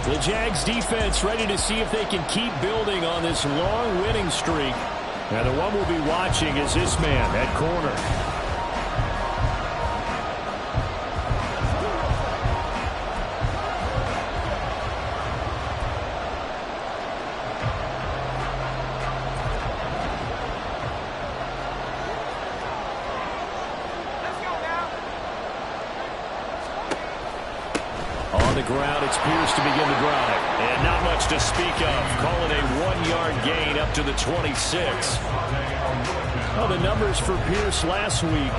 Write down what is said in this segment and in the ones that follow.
The Jags defense ready to see if they can keep building on this long winning streak. And the one we'll be watching is this man at corner. On the ground, it's Pierce to begin the drive. And not much to speak of. Calling a 1-yard gain up to the 26. Well, the numbers for Pierce last week,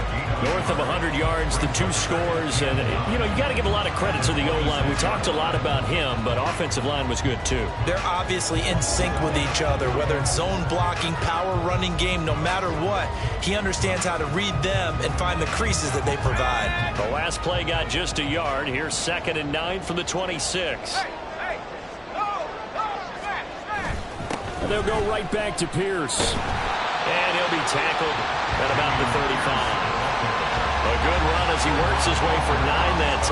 north of 100 yards, the 2 scores. And, you got to give a lot of credit to the O-line. We talked a lot about him, but offensive line was good, too. They're obviously in sync with each other, whether it's zone blocking, power running game, no matter what. He understands how to read them and find the creases that they provide. The last play got just a yard. Here's 2nd and 9 from the 26. And they'll go right back to Pierce. And he'll be tackled at about the 35. A good run as he works his way for 9. That's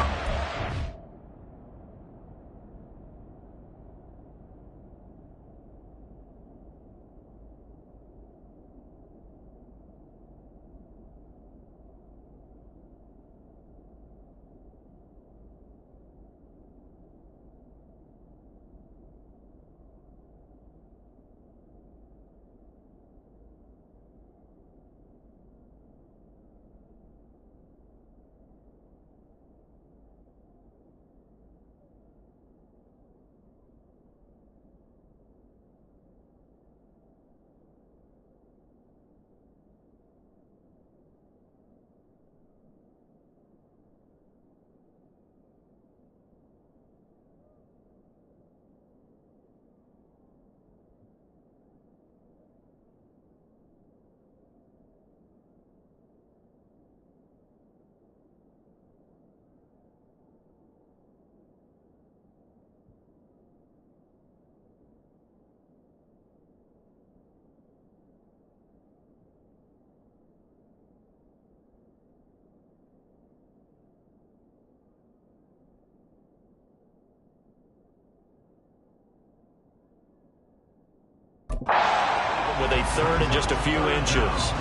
with a 3rd and just a few inches.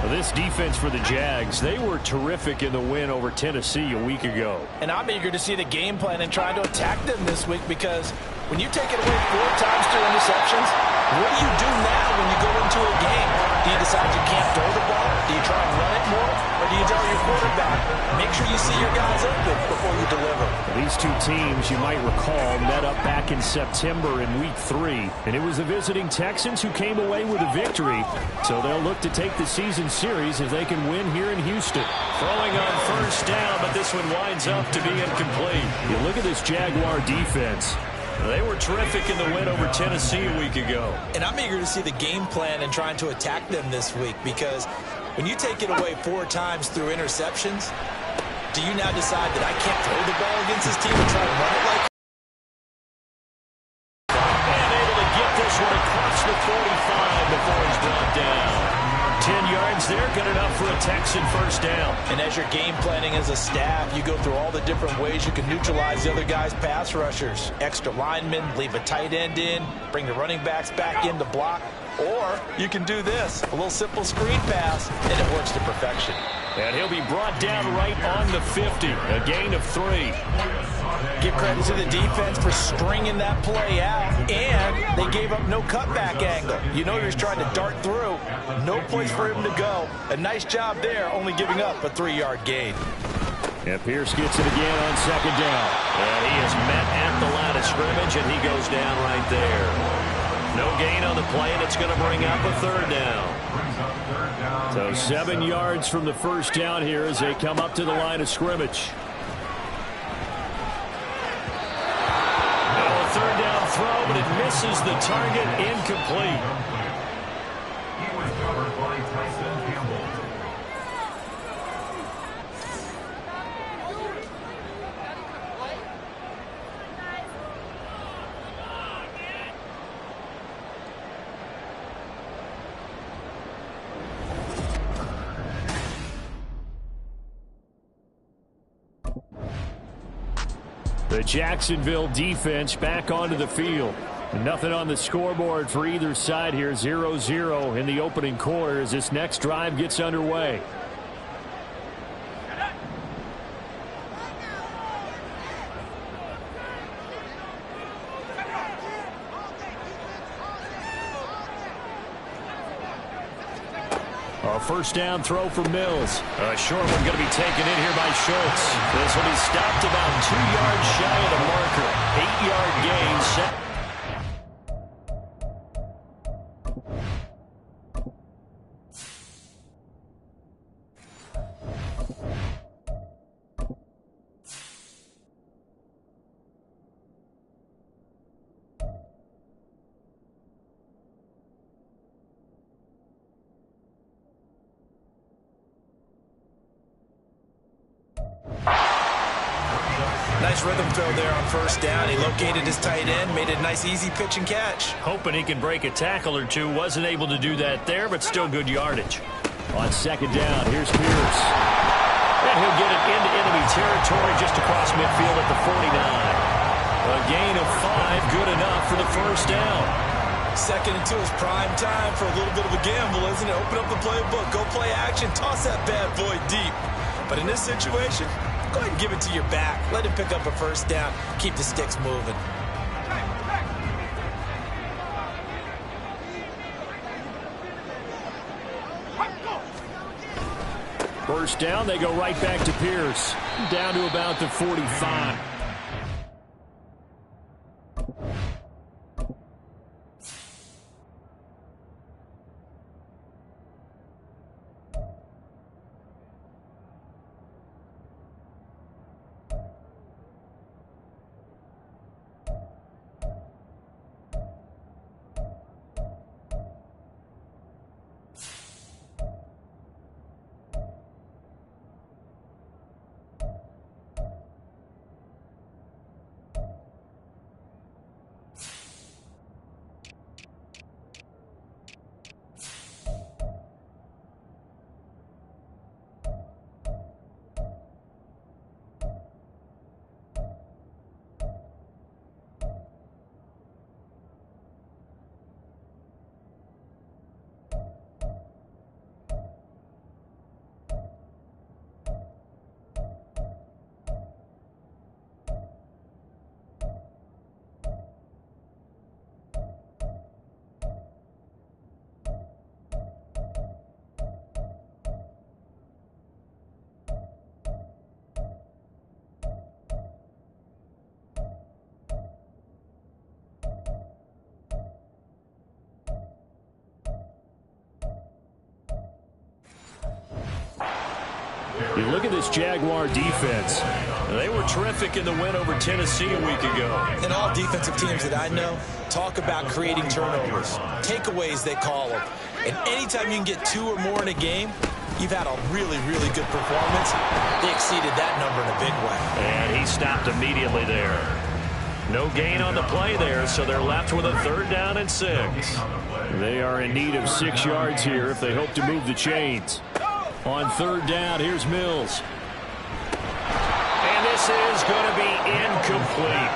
Well, this defense for the Jags, they were terrific in the win over Tennessee a week ago. And I'm eager to see the game plan and try to attack them this week, because when you take it away 4 times through interceptions, what do you do now when you go into a game? Do you decide you can't throw the ball? Do you try and run it more? Or do you tell your quarterback, make sure you see your guys open before you deliver? These two teams, you might recall, met up back in September in Week 3. And it was the visiting Texans who came away with a victory. So they'll look to take the season series if they can win here in Houston. Throwing on 1st down, but this one winds up to be incomplete. You look at this Jaguar defense. They were terrific in the win over Tennessee a week ago. And I'm eager to see the game plan and trying to attack them this week, because when you take it away 4 times through interceptions, do you now decide that I can't throw the ball against this team and try to run it like? And able to get this one across the 45 before he's brought down. 10 yards there, good enough for a Texan 1st down. And as you're game planning as a staff, you go through all the different ways you can neutralize the other guy's pass rushers. Extra linemen, leave a tight end in, bring the running backs back in to block. Or you can do this, a little simple screen pass, and it works to perfection. And he'll be brought down right on the 50, a gain of 3. Give credit to the defense for stringing that play out, and they gave up no cutback angle. You know you're trying to dart through. No place for him to go. A nice job there, only giving up a 3-yard gain. And Pierce gets it again on 2nd down. And he is met at the line of scrimmage, and he goes down right there. No gain on the play, and it's going to bring up a 3rd down. So 7 yards from the 1st down here as they come up to the line of scrimmage. Now a 3rd down throw, but it misses the target, incomplete. He was covered by Tyson Campbell. The Jacksonville defense back onto the field. Nothing on the scoreboard for either side here. 0-0 in the opening quarter as this next drive gets underway. A first down throw for Mills. A short one going to be taken in here by Schultz. This will be stopped about 2 yards shy of the marker. 8-yard gain. Nice rhythm throw there on first down. He located his tight end, made a nice easy pitch and catch. Hoping he can break a tackle or two. Wasn't able to do that there, but still good yardage. On second down, here's Pierce. And he'll get it into enemy territory just across midfield at the 49. A gain of 5, good enough for the first down. Second and 2 is prime time for a little bit of a gamble, isn't it? Open up the playbook, go play action, toss that bad boy deep. But in this situation, go ahead and give it to your back. Let him pick up a first down. Keep the sticks moving. First down, they go right back to Pierce. Down to about the 45. You look at this Jaguar defense. They were terrific in the win over Tennessee a week ago. And all defensive teams that I know talk about creating turnovers. Takeaways, they call them. And anytime you can get 2 or more in a game, you've had a really, really good performance. They exceeded that number in a big way. And he stopped immediately there. No gain on the play there, so they're left with a third down and 6. They are in need of 6 yards here if they hope to move the chains. On third down, here's Mills. And this is going to be incomplete.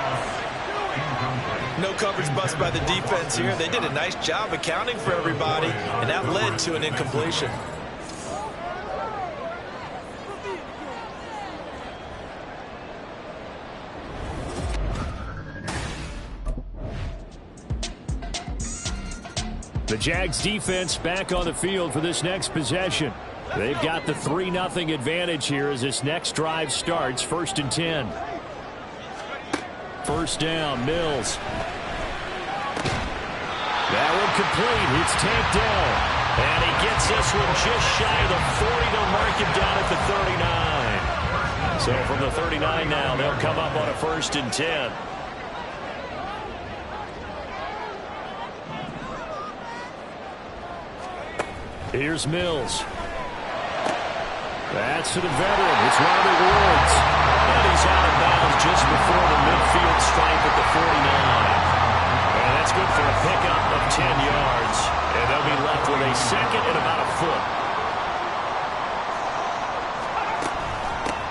No coverage bust by the defense here. They did a nice job accounting for everybody, and that led to an incompletion. The Jags defense back on the field for this next possession. They've got the 3-0 advantage here as this next drive starts. 1st and 10. First down, Mills. That one complete. It's tanked down. And he gets this one just shy of the 40. They'll mark him down at the 39. So from the 39 now, they'll come up on a 1st and 10. Here's Mills. That's to the veteran. It's Robert Woods. And he's out of bounds just before the midfield stripe at the 49. And that's good for a pickup of 10 yards. And they'll be left with a second and about a foot.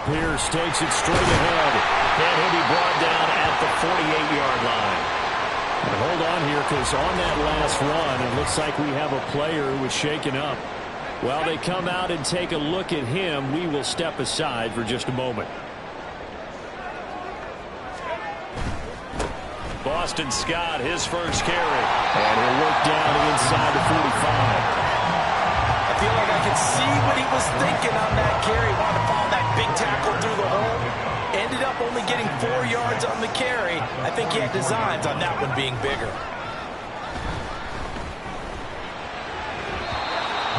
Pierce takes it straight ahead. And he'll be brought down at the 48-yard line. And hold on here, because on that last run, it looks like we have a player who was shaken up. While they come out and take a look at him, we will step aside for just a moment. Boston Scott, his first carry. And he'll work down inside the 45. I feel like I can see what he was thinking on that carry. Wanted to follow that big tackle through the hole. Ended up only getting 4 yards on the carry. I think he had designs on that one being bigger.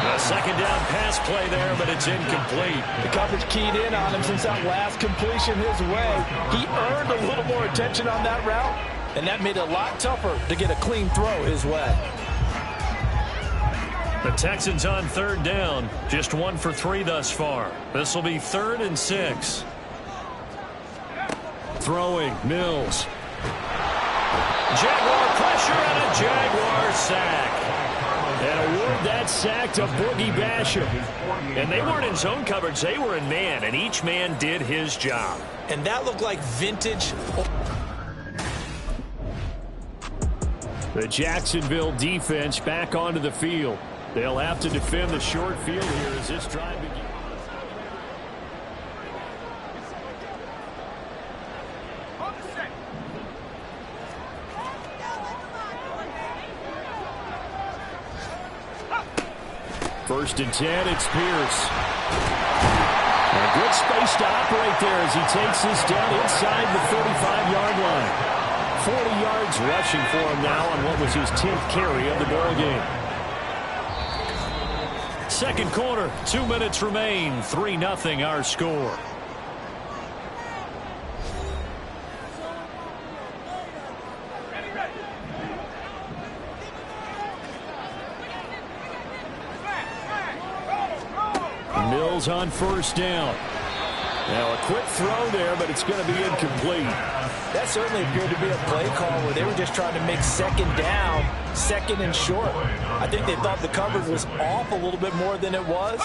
A second down pass play there, but it's incomplete. The coverage keyed in on him since that last completion his way. He earned a little more attention on that route, and that made it a lot tougher to get a clean throw his way. The Texans on third down, just 1 for 3 thus far. This will be 3rd and 6. Throwing, Mills. Jaguar pressure and a Jaguar sack. And award that sack to Boogie Basham. And they weren't in zone coverage, they were in man, and each man did his job. And that looked like vintage. The Jacksonville defense back onto the field. They'll have to defend the short field here as this drive begins. First and 10, it's Pierce. And a good space to operate there as he takes this down inside the 35-yard line. 40 yards rushing for him now on what was his 10th carry of the ball game. Second quarter, 2 minutes remain. 3-0 our score. Mills on first down. Now a quick throw there, but it's going to be incomplete. That certainly appeared to be a play call where they were just trying to make second down, second and short. I think they thought the coverage was off a little bit more than it was.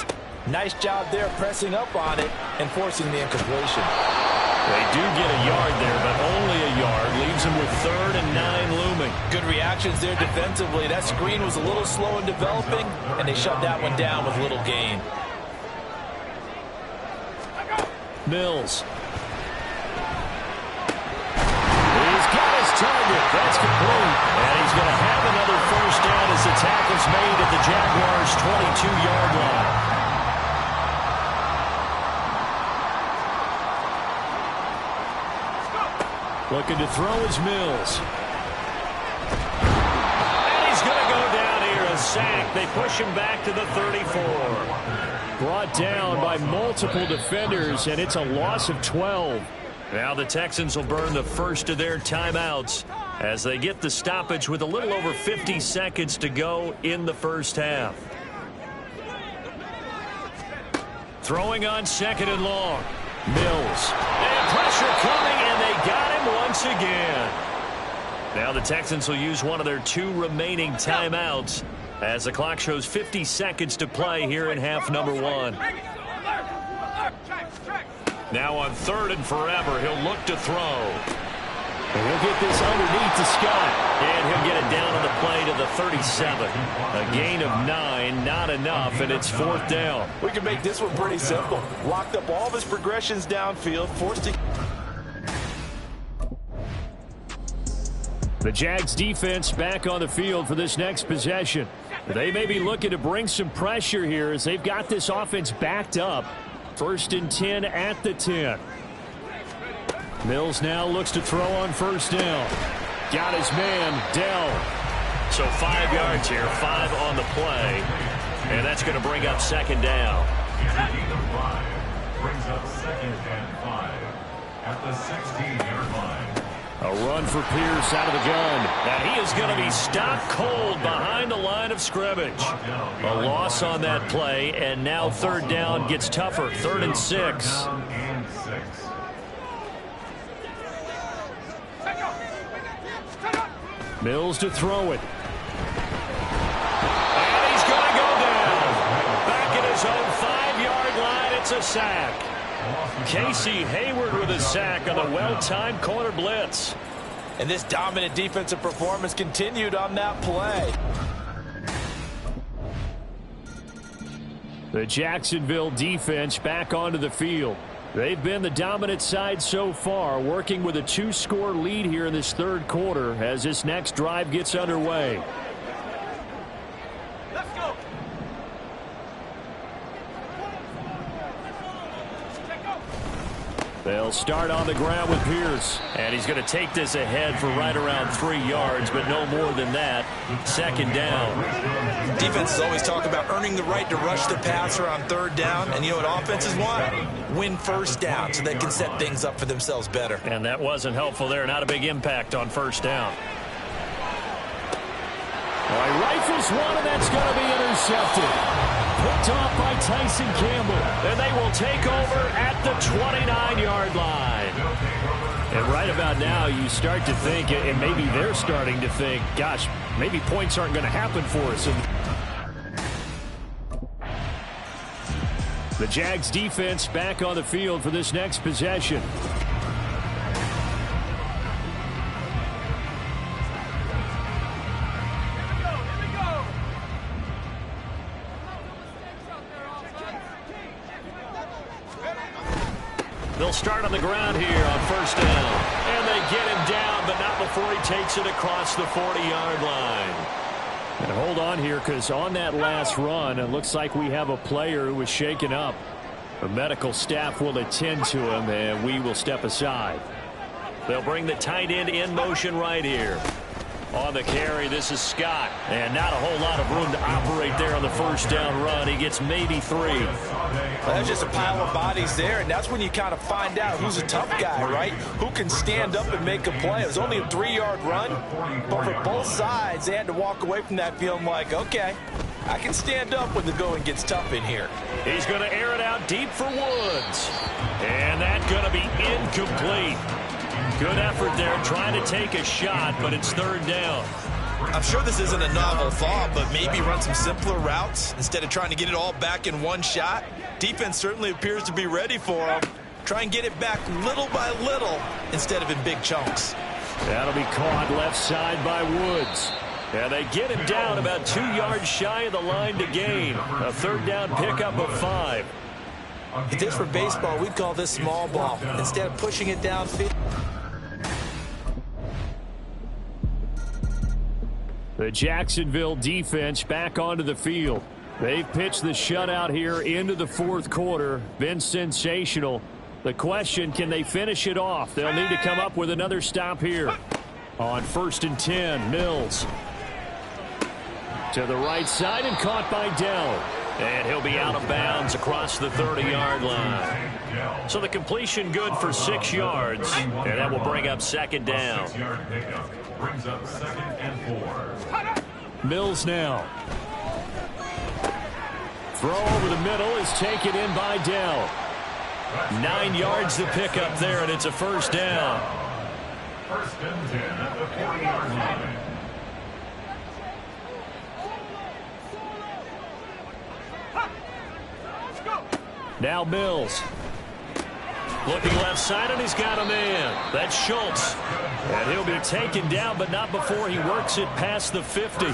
Nice job there pressing up on it and forcing the incompletion. They do get a yard there, but only a yard. Leaves them with 3rd and 9 looming. Good reactions there defensively. That screen was a little slow in developing, and they shut that one down with little gain. Mills. He's got his target. That's complete. And he's going to have another first down as the tackle's made at the Jaguars' 22-yard line. Looking to throw is Mills. And he's going to go down here. A sack. They push him back to the 34. Brought down by multiple defenders, and it's a loss of 12. Now the Texans will burn the first of their timeouts as they get the stoppage with a little over 50 seconds to go in the first half. Throwing on second and long. Mills. And pressure coming, and they got him once again. Now the Texans will use one of their 2 remaining timeouts as the clock shows 50 seconds to play here in half number 1. Now on 3rd and forever, he'll look to throw. And he'll get this underneath to Scott. And he'll get it down on the play to the 37. A gain of 9, not enough, and it's 4th down. We can make this one pretty simple. Locked up all of his progressions downfield, forced to... The Jags defense back on the field for this next possession. They may be looking to bring some pressure here as they've got this offense backed up. 1st and 10 at the 10. Mills now looks to throw on first down. Got his man, Dell. So 5 yards here, 5 on the play. And that's going to bring up second down. Brings up 2nd and 5 at the 16-yard line. A run for Pierce out of the gun. And he is going to be stopped cold behind the line of scrimmage. A loss on that play, and now 3rd down gets tougher. 3rd and 6. Mills to throw it. And he's going to go down. Back at his own 5-yard line, it's a sack. Casey Hayward with a sack on the well-timed corner blitz. And this dominant defensive performance continued on that play. The Jacksonville defense back onto the field. They've been the dominant side so far, working with a 2-score lead here in this third quarter as this next drive gets underway. Let's go. They'll start on the ground with Pierce. And he's going to take this ahead for right around 3 yards, but no more than that. Second down. Defenses always talk about earning the right to rush the passer on third down. And you know what offenses want? Win first down so they can set things up for themselves better. And that wasn't helpful there. Not a big impact on first down. Well, he rifles one, and that's going to be intercepted. Picked off by Tyson Campbell. And they will take over at the 29-yard line. And right about now, you start to think, and maybe they're starting to think, gosh, maybe points aren't going to happen for us. The Jags defense back on the field for this next possession. They'll start on the ground here on first down. And they get him down, but not before he takes it across the 40-yard line. And hold on here, because on that last run, it looks like we have a player who was shaken up. The medical staff will attend to him, and we will step aside. They'll bring the tight end in motion right here. On the carry, this is Scott. And not a whole lot of room to operate there on the first down run. He gets maybe 3. Well, there's just a pile of bodies there, and that's when you kind of find out who's a tough guy, right? Who can stand up and make a play. It was only a 3-yard run, but for both sides, they had to walk away from that feeling like, okay, I can stand up when the going gets tough in here. He's going to air it out deep for Woods. And that's going to be incomplete. Good effort there trying to take a shot, but it's third down. I'm sure this isn't a novel thought, but maybe run some simpler routes instead of trying to get it all back in one shot. Defense certainly appears to be ready for them. Try and get it back little by little instead of in big chunks. That'll be caught left side by Woods. And they get him down about 2 yards shy of the line to gain. A third down pickup of 5. If this were baseball, we'd call this small ball instead of pushing it downfield. The Jacksonville defense back onto the field. They've pitched the shutout here into the fourth quarter. Been sensational. The question, can they finish it off? They'll need to come up with another stop here. On 1st and 10, Mills. To the right side and caught by Dell. And he'll be out of bounds across the 30-yard line. So the completion good for 6 yards. And that will bring up second down. Brings up 2nd and 4. Mills now. Throw over the middle is taken in by Dell. 9 yards to pick up there, and it's a first down. 1st and 10 at the 40-yard line. Now Mills. Looking left side, and he's got a man. That's Schultz. And he'll be taken down, but not before he works it past the 50.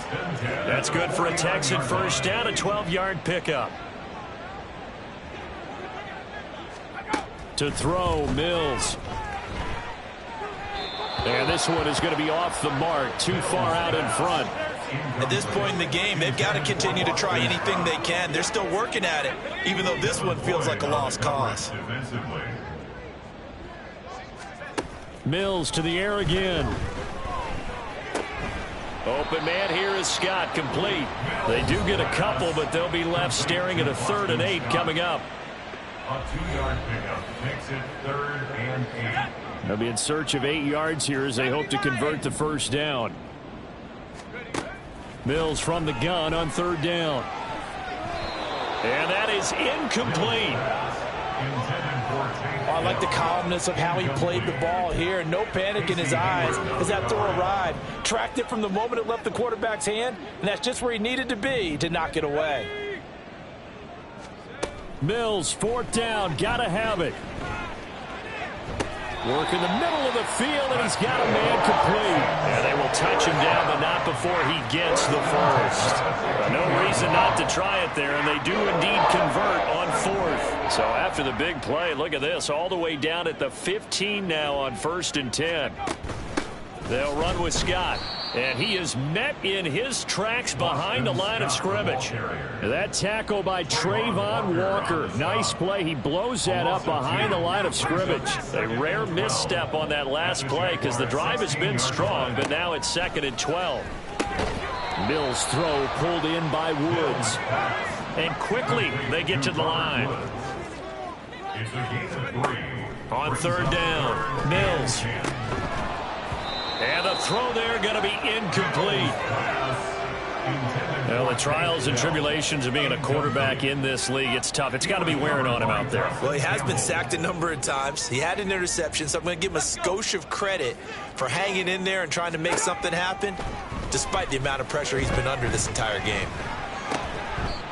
That's good for a Texan first down, a 12-yard pickup. To throw, Mills. And this one is going to be off the mark, too far out in front. At this point in the game, they've got to continue to try anything they can. They're still working at it, even though this one feels like a lost cause. Mills to the air again. Open man here is Scott, complete. They do get a couple, but they'll be left staring at a 3rd and 8 coming up. A 2-yard pickup makes it 3rd and 8. They'll be in search of 8 yards here as they hope to convert the first down. Mills from the gun on 3rd down. And that is incomplete. I like the calmness of how he played the ball here. No panic in his eyes as that throw arrived. Tracked it from the moment it left the quarterback's hand, and that's just where he needed to be to knock it away. Mills, fourth down, gotta have it. Work in the middle of the field, and he's got a man complete. And they will touch him down, but not before he gets the first. No reason not to try it there, and they do indeed convert on fourth. So after the big play, look at this, all the way down at the 15 now on 1st and 10. They'll run with Scott. And he is met in his tracks behind the line of scrimmage. That tackle by Trayvon Walker. Nice play. He blows that up behind the line of scrimmage. A rare misstep on that last play because the drive has been strong, but now it's 2nd and 12. Mills' throw pulled in by Woods. And quickly they get to the line. On 3rd down, Mills. And the throw there going to be incomplete. Well, the trials and tribulations of being a quarterback in this league, it's tough. It's got to be wearing on him out there. Well, he has been sacked a number of times. He had an interception, so I'm going to give him a skosh of credit for hanging in there and trying to make something happen, despite the amount of pressure he's been under this entire game.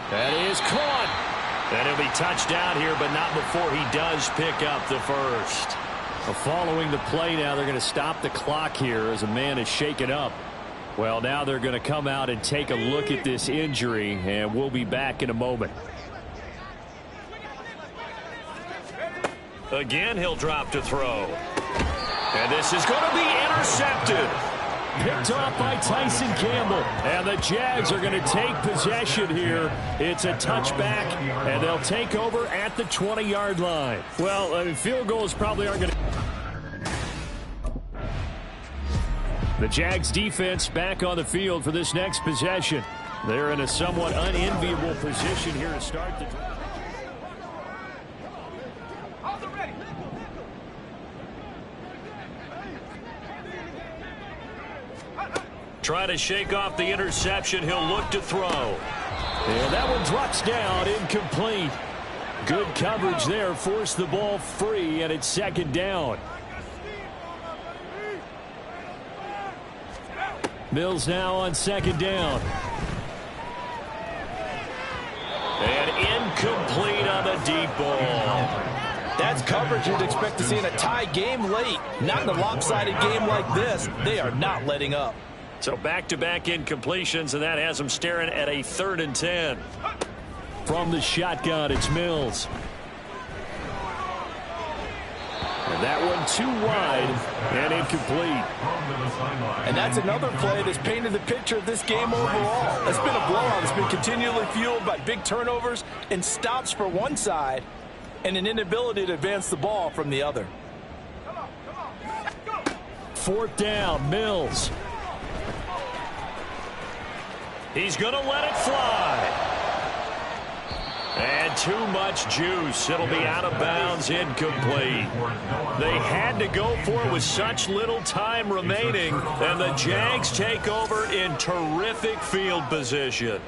That is caught. And he'll be touched down here, but not before he does pick up the first. Following the play now, they're going to stop the clock here as a man is shaken up. Well, now they're going to come out and take a look at this injury, and we'll be back in a moment. Again, he'll drop to throw. And this is going to be intercepted. Picked off by Tyson Campbell. And the Jags are going to take possession here. It's a touchback, and they'll take over at the 20-yard line. Well, field goals probably aren't going to... The Jags defense back on the field for this next possession. They're in a somewhat unenviable position here to start the drive. Try to shake off the interception. He'll look to throw. And that one drops down, incomplete. Good coverage there. Forced the ball free, and it's 2nd down. Mills now on 2nd down. And incomplete on the deep ball. That's coverage you'd expect to see in a tie game late. Not in a lopsided game like this. They are not letting up. So back-to-back incompletions, and that has them staring at a 3rd and 10. From the shotgun, it's Mills. And that one too wide and incomplete. And that's another play that's painted the picture of this game overall. It's been a blowout. It's been continually fueled by big turnovers and stops for one side and an inability to advance the ball from the other. 4th down, Mills. He's going to let it fly. And too much juice. It'll be out of bounds, incomplete. They had to go for it with such little time remaining, and the Jags take over in terrific field position.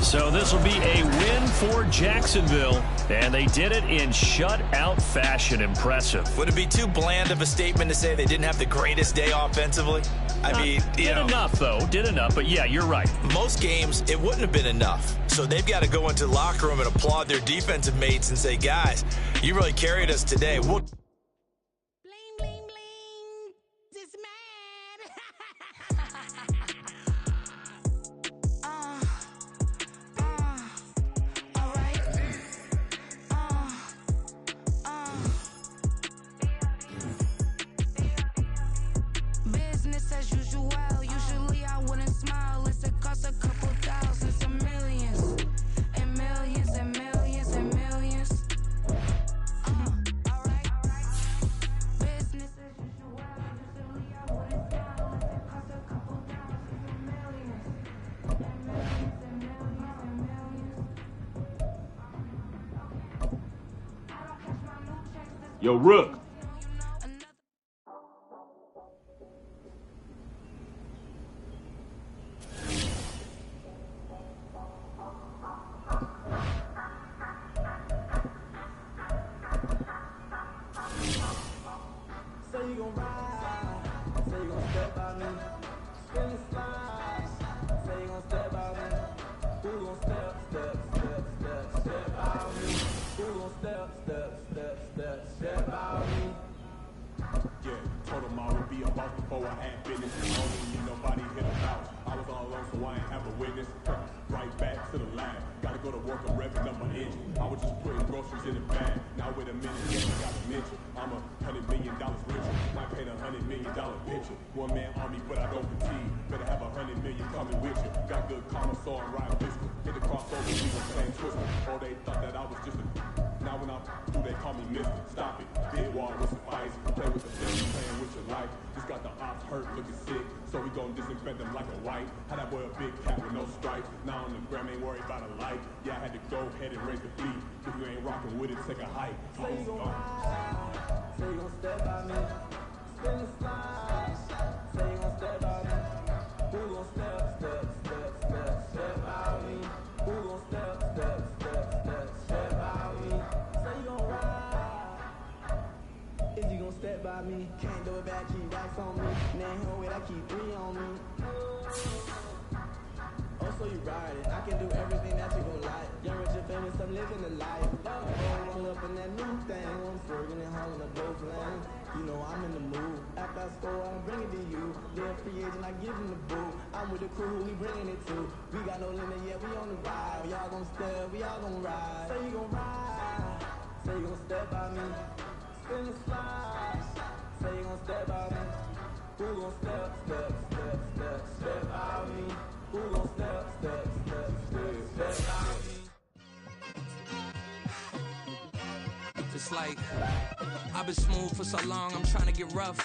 So this will be a win for Jacksonville, and they did it in shutout fashion. Impressive. Would it be too bland of a statement to say they didn't have the greatest day offensively? I mean, did enough, though. Did enough, but yeah, you're right. Most games, it wouldn't have been enough. So they've got to go into the locker room and applaud their defensive mates and say, guys, you really carried us today. We'll Bling, bling, bling. This man. All right. Business as usual. Usually I wouldn't smile. It's a cost a couple thousands and millions. And millions and millions and millions. All right. Business as usual. Usually I wouldn't smile. It's a cost a couple thousands and millions. And millions and millions and millions. I don't catch my new checks this Yo, Rook. you gon' ride. Say you gon' step by me. Spin and slide. Say you gon' step by me. Who gon' step by me? Who gon' step by me? Yeah, told him I would be a boss before I had business. Only need nobody hit a house. I was all alone, so I ain't have a witness. Right back to the lab. Gotta go to work and revving up my engine. I was just putting groceries in the bag. Now wait a minute, yeah, you gotta mention. I'm $100 million richer. Might paint $100 million picture. One man on me, but I don't fatigue. Better have $100 million coming with you. Got good karma, so I'm riding fiscal. Hit the crossover, we gon' playing twister. Oh, they thought that I was just a. Now when I'm through, they call me Mister. Stop it. Big wall with some ice. Play with the film, playing with your life. Just got the ops hurt, looking sick. So we gon' disinfect them like a wipe. Had that boy a big cat with no stripes. Now on the gram, ain't worried about a light. Yeah, I had to go ahead and raise the fleet. If you ain't rocking with it, take a hike. Say you gon' ride. Say you gon' step by me. Spin and slide. Say you gon' step by me. Who gon' step by me? Who gon' step by me? Say you gon' ride. Is you gon' step by me? Can't do it back, keep racks on me. Name home with I keep 3 on me. Oh, so you ride it. I can do everything that you gon' like. Young, rich, and famous, I'm living the life. Roll up in that new thing. I'm swerving and hauling up both lanes. You know I'm in the mood. After I score, I'ma bring it to you. They're a free agent, I give him the boo. I'm with the crew, we bringing it to. We got no limit, yeah, we on the ride. Y'all gon' step, we all gon' ride. Say you gon' ride. Say you gon' step by me. Spin and slide. Say you gon' step by me. Who gon' step by me? Who gon' step by me? It's like I've been smooth for so long, I'm trying to get rough.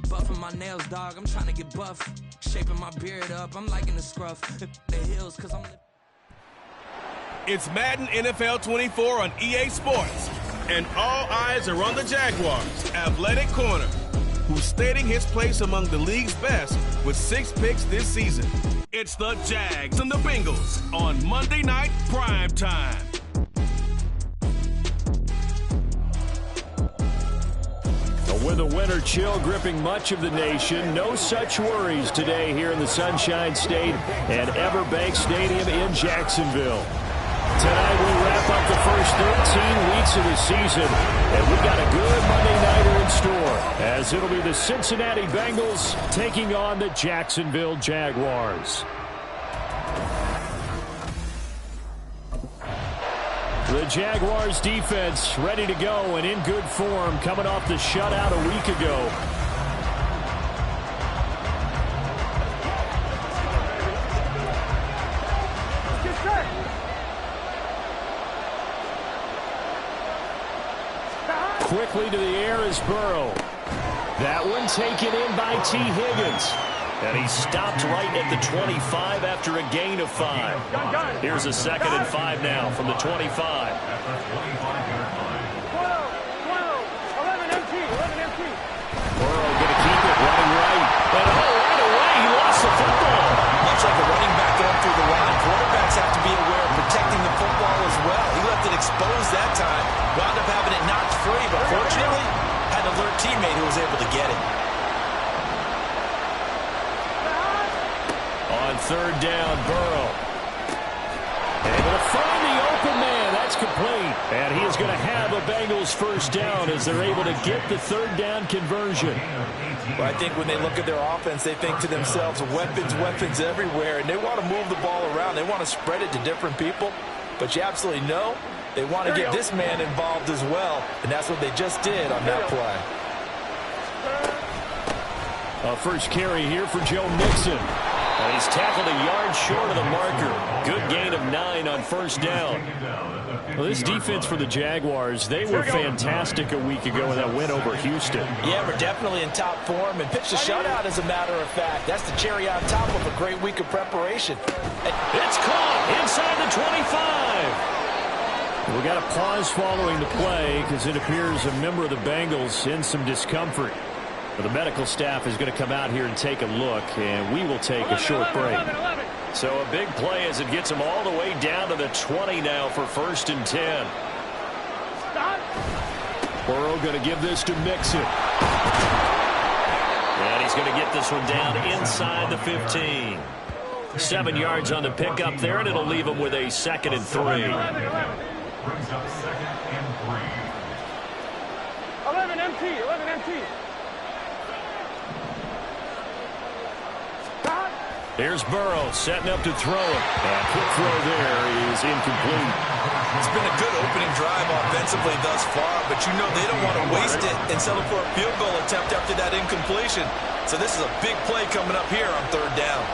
Buffing my nails, dog, I'm trying to get buff. Shaping my beard up, I'm liking the scruff. The hills, cause I'm. It's Madden NFL 24 on EA Sports, and all eyes are on the Jaguars' athletic corner, who's stating his place among the league's best with 6 picks this season. It's the Jags and the Bengals on Monday Night Prime Time. With the winter chill gripping much of the nation, no such worries today here in the Sunshine State and Everbank Stadium in Jacksonville. Tonight we wrap up the first 13 weeks of the season, and we've got a good Monday nighter in store, as it'll be the Cincinnati Bengals taking on the Jacksonville Jaguars. The Jaguars defense ready to go and in good form, coming off the shutout a week ago. Quickly to the air is Burrow. That one taken in by T. Higgins. And he stopped right at the 25 after a gain of 5. Here's a 2nd and 5 now from the 25. At the 25-yard line. 11 empty. Burrow going to keep it running right. And right away he lost the football. Much like a running back going through the line, quarterbacks have to be aware of protecting the football as well. He left it exposed that time. Wound up having it knocked free, but fortunately had an alert teammate who was able to get it. On 3rd down, Burrow. Able to find the open man. That's complete. And he is going to have a Bengals first down as they're able to get the 3rd down conversion. Well, I think when they look at their offense, they think to themselves, weapons everywhere, and they want to move the ball around. They want to spread it to different people. But you absolutely know they want to get this man involved as well, and that's what they just did on that play. A first carry here for Joe Mixon. And he's tackled a yard short of the marker. Good gain of 9 on 1st down. Well, this defense for the Jaguars, they were fantastic a week ago in that win over Houston. Yeah, we're definitely in top form and pitched a shutout, as a matter of fact. That's the cherry on top of a great week of preparation. It's caught inside the 25. We got a pause following the play because it appears a member of the Bengals in some discomfort. But the medical staff is going to come out here and take a look, and we will take a short break. So a big play as it gets them all the way down to the 20 now for 1st and 10. Burrow going to give this to Mixon. going to get this one down inside the 15. 7 yards on the pickup there, and it'll leave him with a 2nd and 3. Brings up 2nd and 3. 11 MT, 11 MT. Here's Burrow setting up to throw it. And quick throw there is incomplete. It's been a good opening drive offensively thus far, but you know they don't want to waste it and settle for a field goal attempt after that incompletion. So this is a big play coming up here on 3rd down.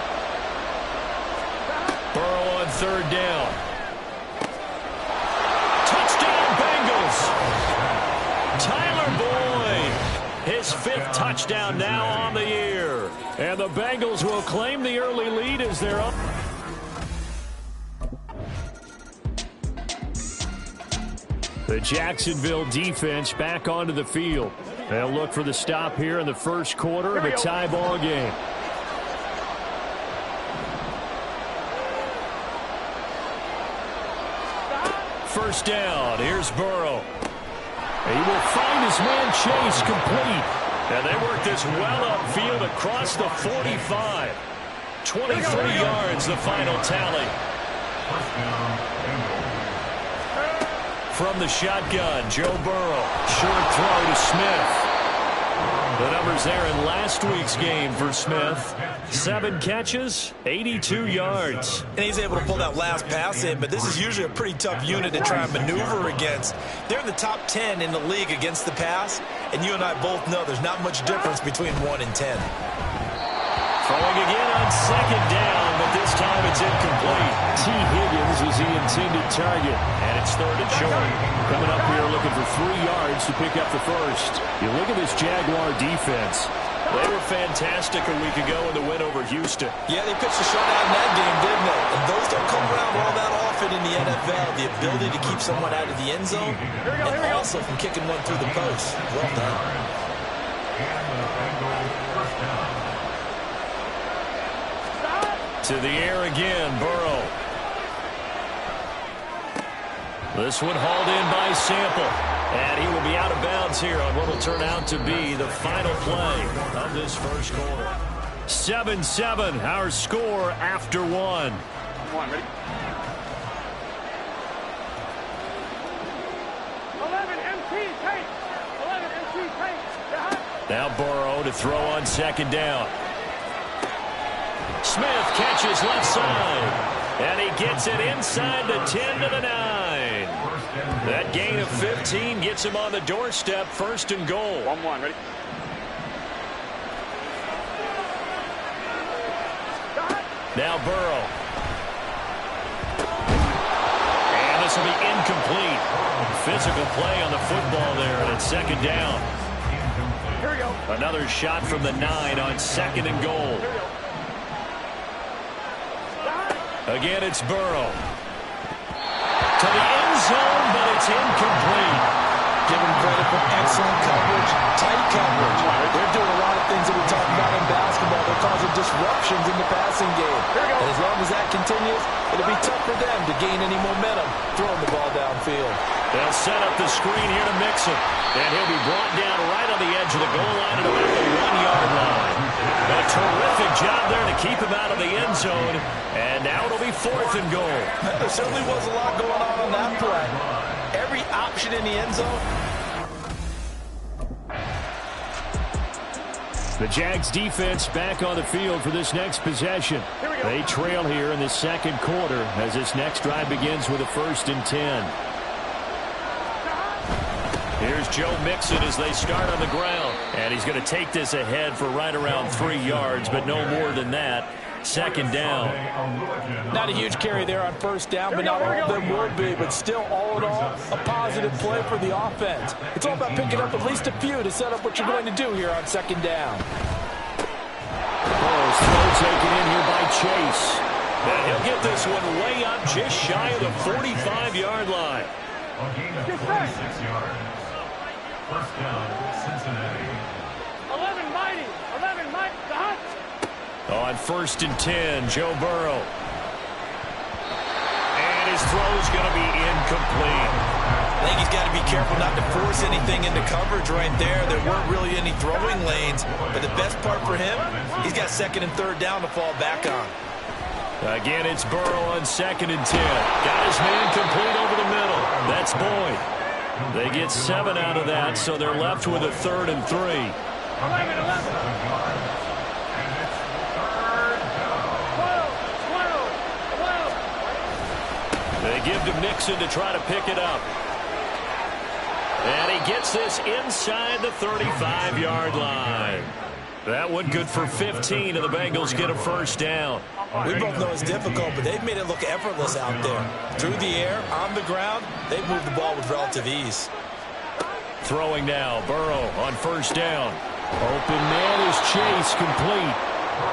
Burrow on 3rd down. Touchdown Bengals. Tyler Boyd, his 5th touchdown now on the year. And the Bengals will claim the early lead as they're up. The Jacksonville defense back onto the field. They'll look for the stop here in the 1st quarter of a tie ball game. First down. Here's Burrow. He will find his man Chase complete. And they work this well upfield across the 45. 23 yards, the final tally. From the shotgun, Joe Burrow. Short throw to Smith. The numbers there in last week's game for Smith. 7 catches, 82 yards. And he's able to pull that last pass in, but this is usually a pretty tough unit to try and maneuver against. They're in the top 10 in the league against the pass, and you and I both know there's not much difference between 1 and 10. Throwing again on 2nd down, but this time it's incomplete. T. Higgins was the intended target, and it's 3rd and short. Coming up here looking for 3 yards to pick up the first. You look at this Jaguar defense. They were fantastic a week ago in the win over Houston. Yeah, they pitched a shutout in that game, didn't they? And those don't come around all that often in the NFL. The ability to keep someone out of the end zone and also from kicking one through the post. Well done. To the air again, Burrow. This one hauled in by Sample. And he will be out of bounds here on what will turn out to be the final play of this 1st quarter. 7-7, our score after 1. Come on, ready? 11 MT, take. 11 MT, take. Now Burrow to throw on 2nd down. Smith catches left side. And he gets it inside the 10 to the 9. That gain of 15 gets him on the doorstep, 1st and goal. 1-1, ready? Now Burrow. And this will be incomplete. Physical play on the football there, and it's 2nd down. Here we go. Another shot from the 9 on 2nd and goal. Again, it's Burrow. To the end zone, but it's incomplete. Give him credit for excellent coverage, tight coverage. They're doing a lot of things that we talk about in basketball. They're causing disruptions in the passing game. And as long as that continues, it'll be tough for them to gain any momentum throwing the ball downfield. They'll set up the screen here to mix him. And he'll be brought down right on the edge of the goal line at about the 1-yard line. A terrific job there to keep him out of the end zone. And now it'll be 4th and goal. There certainly was a lot going on that play. Every option in the end zone. The Jags defense back on the field for this next possession. They trail here in the 2nd quarter as this next drive begins with a 1st and 10. Here's Joe Mixon as they start on the ground. And he's going to take this ahead for right around 3 yards, but no more than that. 2nd down. Not a huge carry there on 1st down, but not all of them would be. But still, all in all, a positive play for the offense. It's all about picking up at least a few to set up what you're going to do here on 2nd down. Burrow's throw taken in here by Chase. And he'll get this one way up just shy of the 45-yard line. A gain of 46 yards. 1st down, Cincinnati. 11 mighty, the hunt. On 1st and 10, Joe Burrow. And his throw is going to be incomplete. I think he's got to be careful not to force anything into coverage right there. There weren't really any throwing lanes, but the best part for him, he's got second and third down to fall back on. Again, it's Burrow on 2nd and 10. Got his man complete over the middle. That's Boyd. They get 7 out of that, so they're left with a 3rd and 3. 11. They give to Mixon to try to pick it up. And he gets this inside the 35-yard line. That one good for 15, and the Bengals get a first down. We both know it's difficult, but they've made it look effortless out there. Through the air, on the ground, they've moved the ball with relative ease. Throwing now, Burrow on first down. Open man is Chase, complete.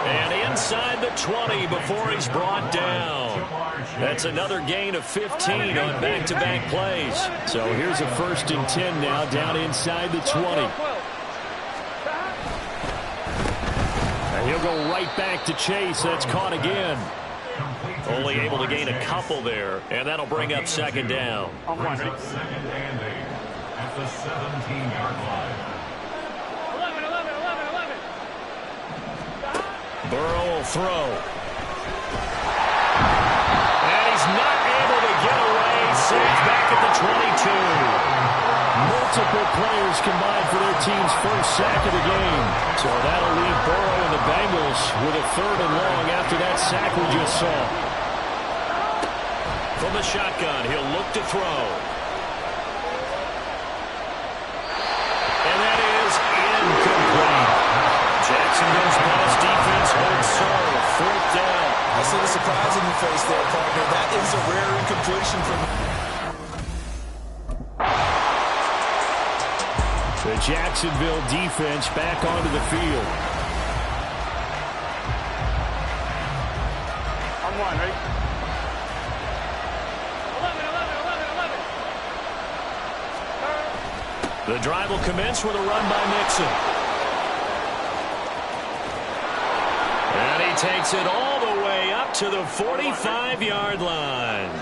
And inside the 20 before he's brought down. That's another gain of 15 on back-to-back plays. So here's a 1st and 10 now, down inside the 20. And he'll go right back to Chase. That's caught again. Only able to gain a couple there, and that'll bring up 2nd down. Brings up 2nd and 8 at the 17-yard line. 11. Burrow will throw. And he's not able to get away. Saves back at the 22. Multiple players combined for their team's first sack of the game. So that'll leave Burrow and the Bengals with a 3rd and long after that sack we just saw. From the shotgun, he'll look to throw. And that is incomplete. Jacksonville's pass defense holds serve. 4th down. I see the surprise in your face there, partner. That is a rare incompletion from the Jacksonville defense back onto the field. I'm one, right? 11. The drive will commence with a run by Mixon. And he takes it all the way up to the 45-yard line.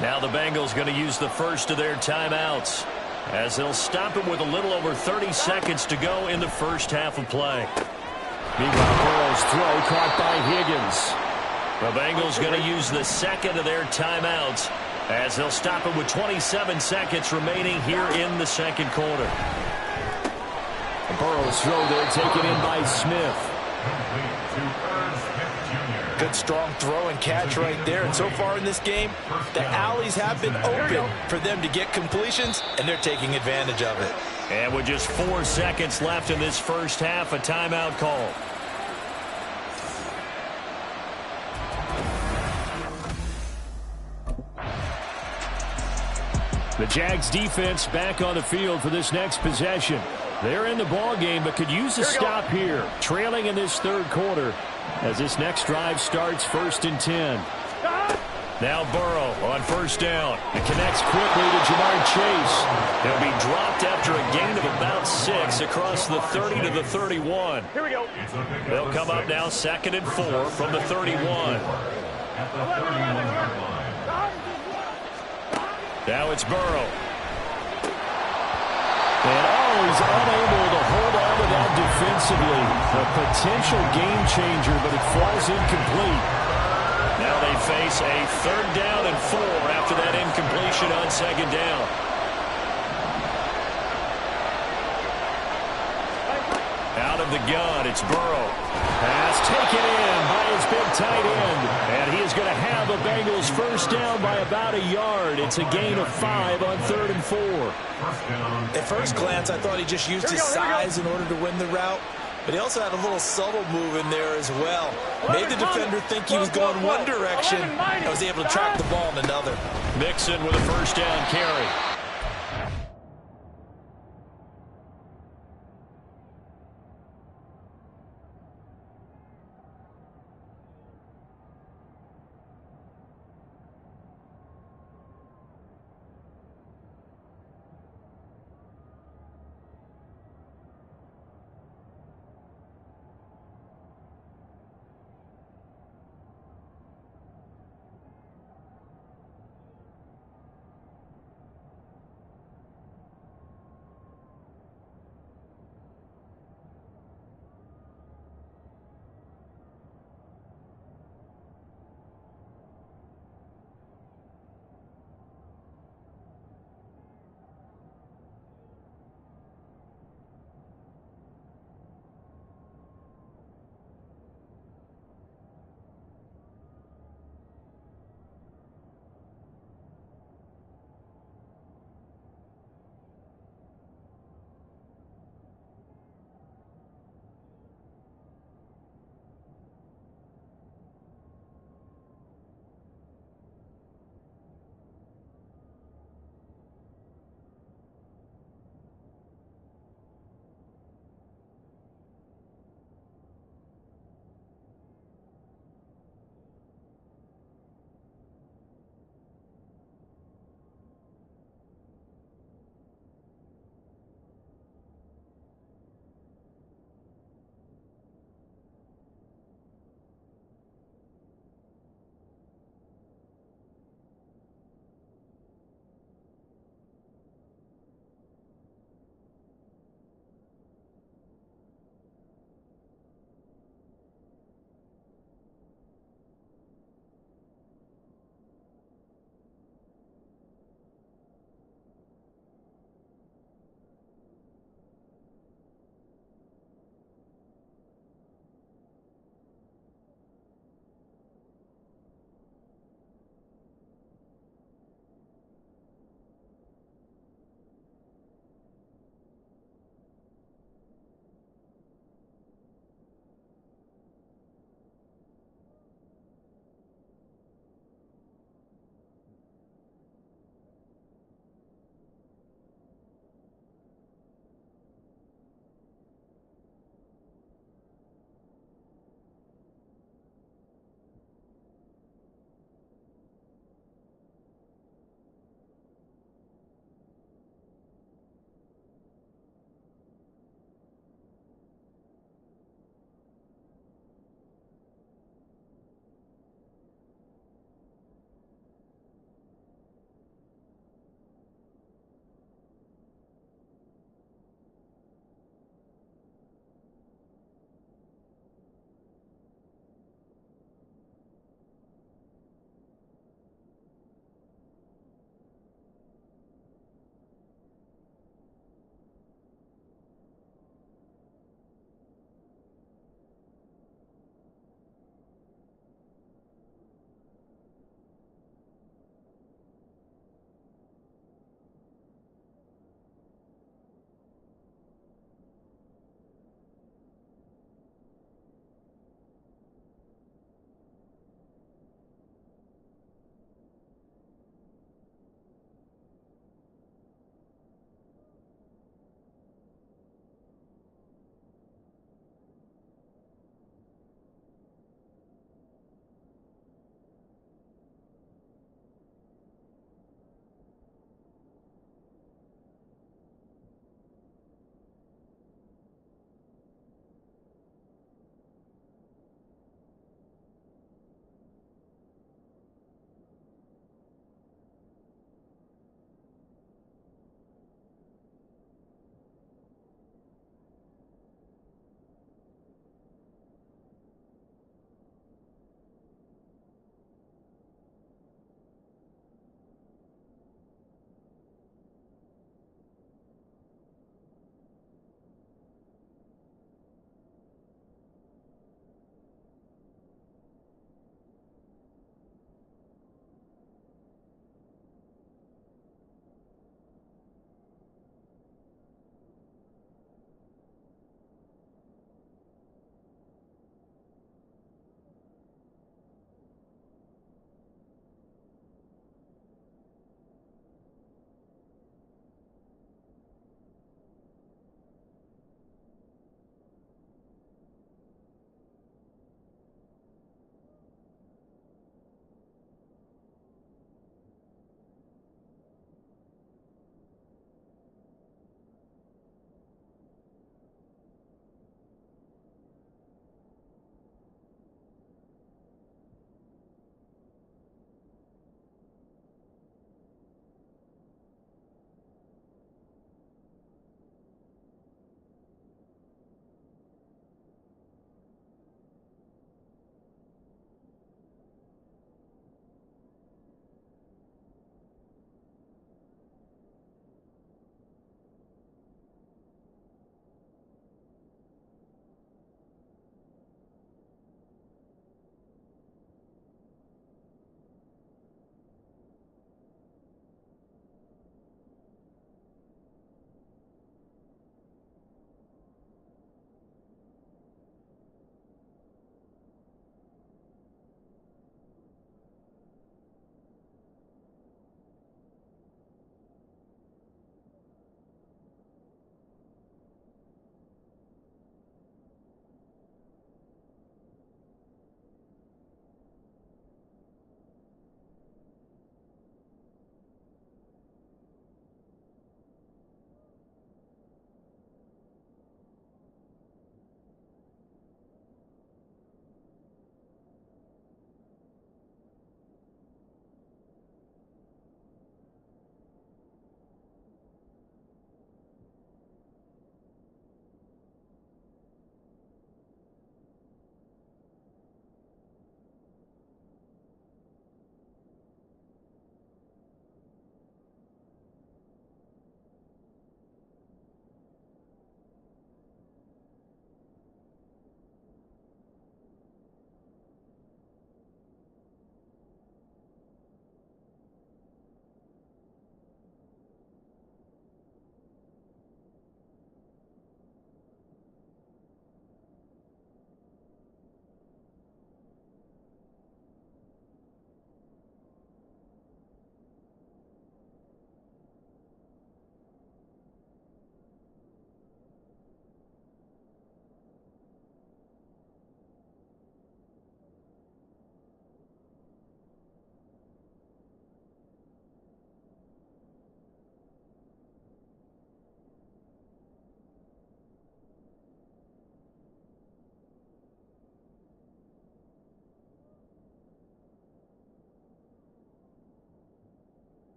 Now the Bengals going to use the first of their timeouts, as they'll stop it with a little over 30 seconds to go in the first half of play. Meanwhile, Burrow's throw caught by Higgins. The Bengals going to use the second of their timeouts, as they'll stop it with 27 seconds remaining here in the second quarter. Burrow's throw there taken in by Smith. good strong throw and catch right there. And so far in this game, the alleys have been open for them to get completions, and they're taking advantage of it. And with just 4 seconds left in this first half, a timeout call. The Jags defense back on the field for this next possession. They're in the ball game, but could use a stop here, trailing in this third quarter as this next drive starts 1st and 10. Now Burrow on first down. It connects quickly to Jamar Chase. He'll be dropped after a gain of about 6 across the 30 to the 31. Here we go. They'll come up now 2nd and 4 from the 31. At the 31-yard line. Now it's Burrow. And he's unable to hold on to that defensively. A potential game changer, but it falls incomplete. Now they face a 3rd down and 4 after that incompletion on 2nd down. Out of the gun, it's Burrow. Pass taken in by his big tight end. And he is going to have the Bengals first down by about a yard. It's a gain of 5 on 3rd and 4. At first glance, I thought he just used his size in order to win the route. But he also had a little subtle move in there as well. Made the defender think he was going one direction and was able to track the ball in another. Mixon with a first down carry.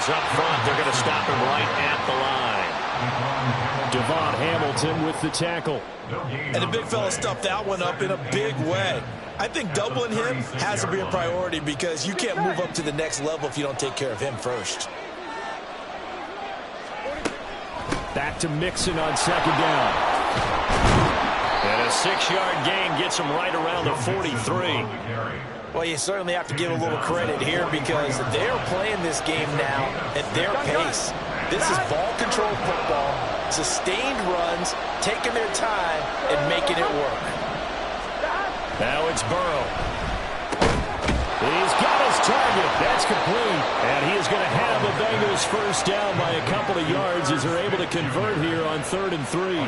up front. They're going to stop him right at the line. Devon Hamilton with the tackle. And the big fella stuffed that one up in a big way. I think doubling him has to be a priority because you can't move up to the next level if you don't take care of him first. Back to Mixon on second down. And a 6-yard gain gets him right around the 43. Well, you certainly have to give a little credit here because they're playing this game now at their pace. This is ball control football, sustained runs, taking their time and making it work. Now it's Burrow. He's got his target. That's complete. And he is going to have the Bengals first down by a couple of yards as they're able to convert here on 3rd and 3.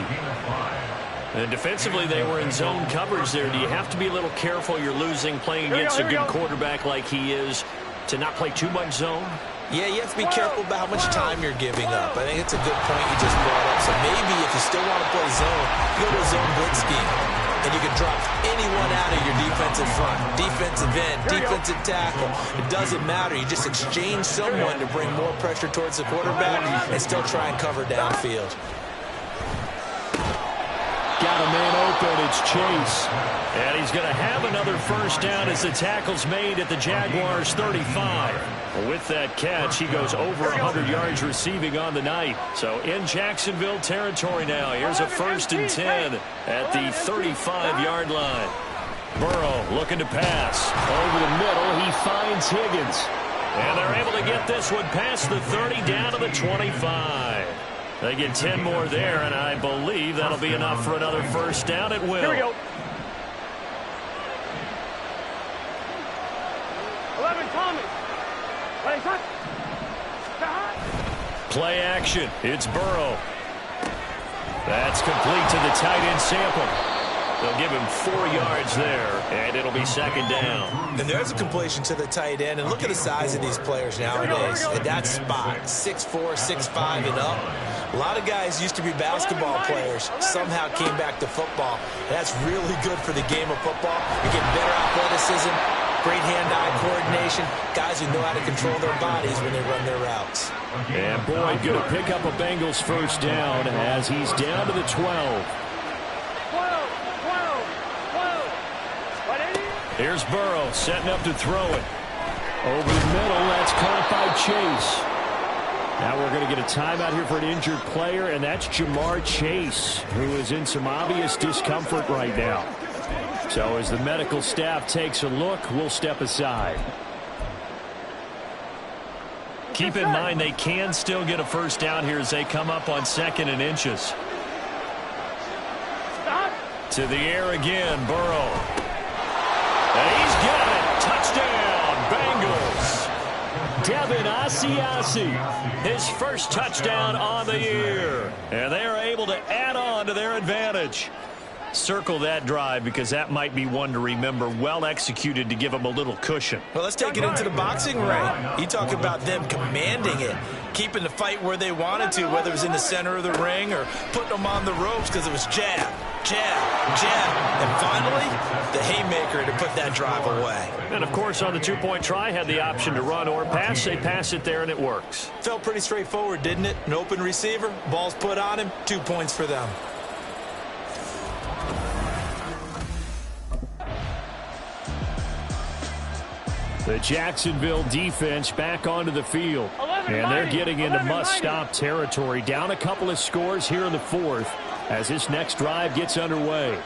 And defensively, they were in zone coverage there. Do you have to be a little careful? You're losing playing against a good quarterback like he is to not play too much zone? Yeah, you have to be careful about how much time you're giving up. I think it's a good point you just brought up. So maybe if you still want to play zone, go to a zone blitz scheme. And you can drop anyone out of your defensive front, defensive end, defensive tackle. It doesn't matter. You just exchange someone to bring more pressure towards the quarterback and still try and cover downfield. Got a man open. It's Chase. And he's going to have another first down as the tackle's made at the Jaguars' 35. With that catch, he goes over 100 yards receiving on the night. So in Jacksonville territory now. Here's a 1st and 10 at the 35-yard line. Burrow looking to pass. Over the middle, he finds Higgins. And they're able to get this one past the 30 down to the 25. They get 10 more there, and I believe that'll be enough for another first down at will. Here we go. 11, Thomas. Play action. It's Burrow. That's complete to the tight end Sample. They'll give him 4 yards there, and it'll be 2nd down. And there's a completion to the tight end. And look at the size of these players nowadays. At that spot, 6'4", 6'5", and up. A lot of guys used to be basketball players, somehow came back to football. That's really good for the game of football. You get better athleticism, great hand-eye coordination, guys who know how to control their bodies when they run their routes. And Boyd going to pick up a Bengals first down as he's down to the 12. Here's Burrow setting up to throw it. Over the middle, that's caught by Chase. Now we're going to get a timeout here for an injured player, and that's Jamar Chase, who is in some obvious discomfort right now. So as the medical staff takes a look, we'll step aside. Keep in mind they can still get a first down here as they come up on 2nd and inches. To the air again, Burrow. And he's got it. Touchdown, Bengals. Devin Asiasi, his first touchdown on the year. And they are able to add on to their advantage. Circle that drive because that might be one to remember. Well executed to give them a little cushion. Well, let's take it into the boxing ring. You talk about them commanding it, keeping the fight where they wanted to, whether it was in the center of the ring or putting them on the ropes because it was jab, jab, jab. And finally, the haymaker to put that drive away. And, of course, on the 2-point try, had the option to run or pass. They pass it there, and it works. Felt pretty straightforward, didn't it? An open receiver, ball's put on him, 2 points for them. The Jacksonville defense back onto the field. And they're getting into must-stop territory. Down a couple of scores here in the 4th as this next drive gets underway.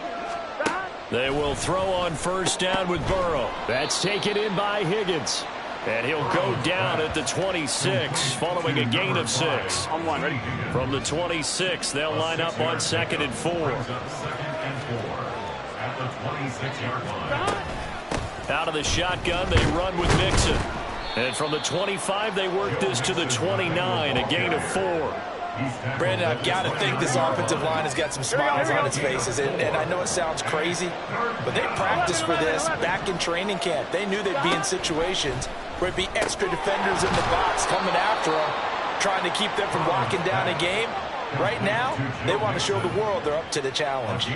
They will throw on first down with Burrow. That's taken in by Higgins. And he'll go down at the 26 following a gain of 6. On 1, ready? From the 26, they'll line up on 2nd and 4. 2nd and 4 at the 26-yard line. Out of the shotgun, they run with Mixon. And from the 25, they work this to the 29, a gain of 4. Brandon, I've got to think this offensive line has got some smiles on its faces. And I know it sounds crazy, but they practiced for this back in training camp. They knew they'd be in situations where it'd be extra defenders in the box coming after them, trying to keep them from locking down a game. Right now, they want to show the world they're up to the challenge.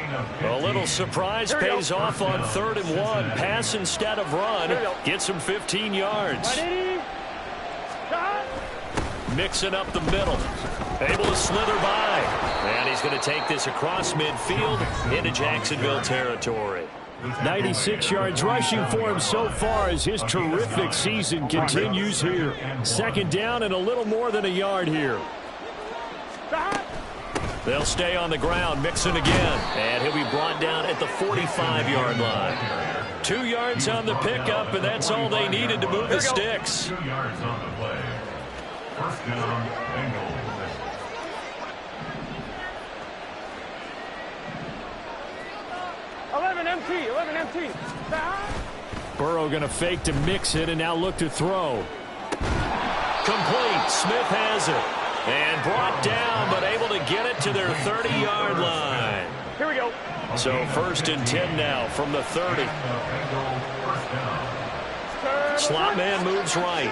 A little surprise pays off on 3rd and 1. Pass instead of run. Gets him 15 yards. Mixing up the middle. Able to slither by. And he's going to take this across midfield into Jacksonville territory. 96 yards rushing for him so far as his terrific season continues here. Second down and a little more than a yard here. They'll stay on the ground, mixing again. And he'll be brought down at the 45-yard line. 2 yards on the pickup, and that's all they needed to move the sticks. 2 yards on the play. First down, Bengals. 11 MT. Burrow going to fake to mix it and now look to throw. Complete. Smith has it. And brought down, but able to get it to their 30-yard line. Here we go. So first and 10 now from the 30. Slot man moves right.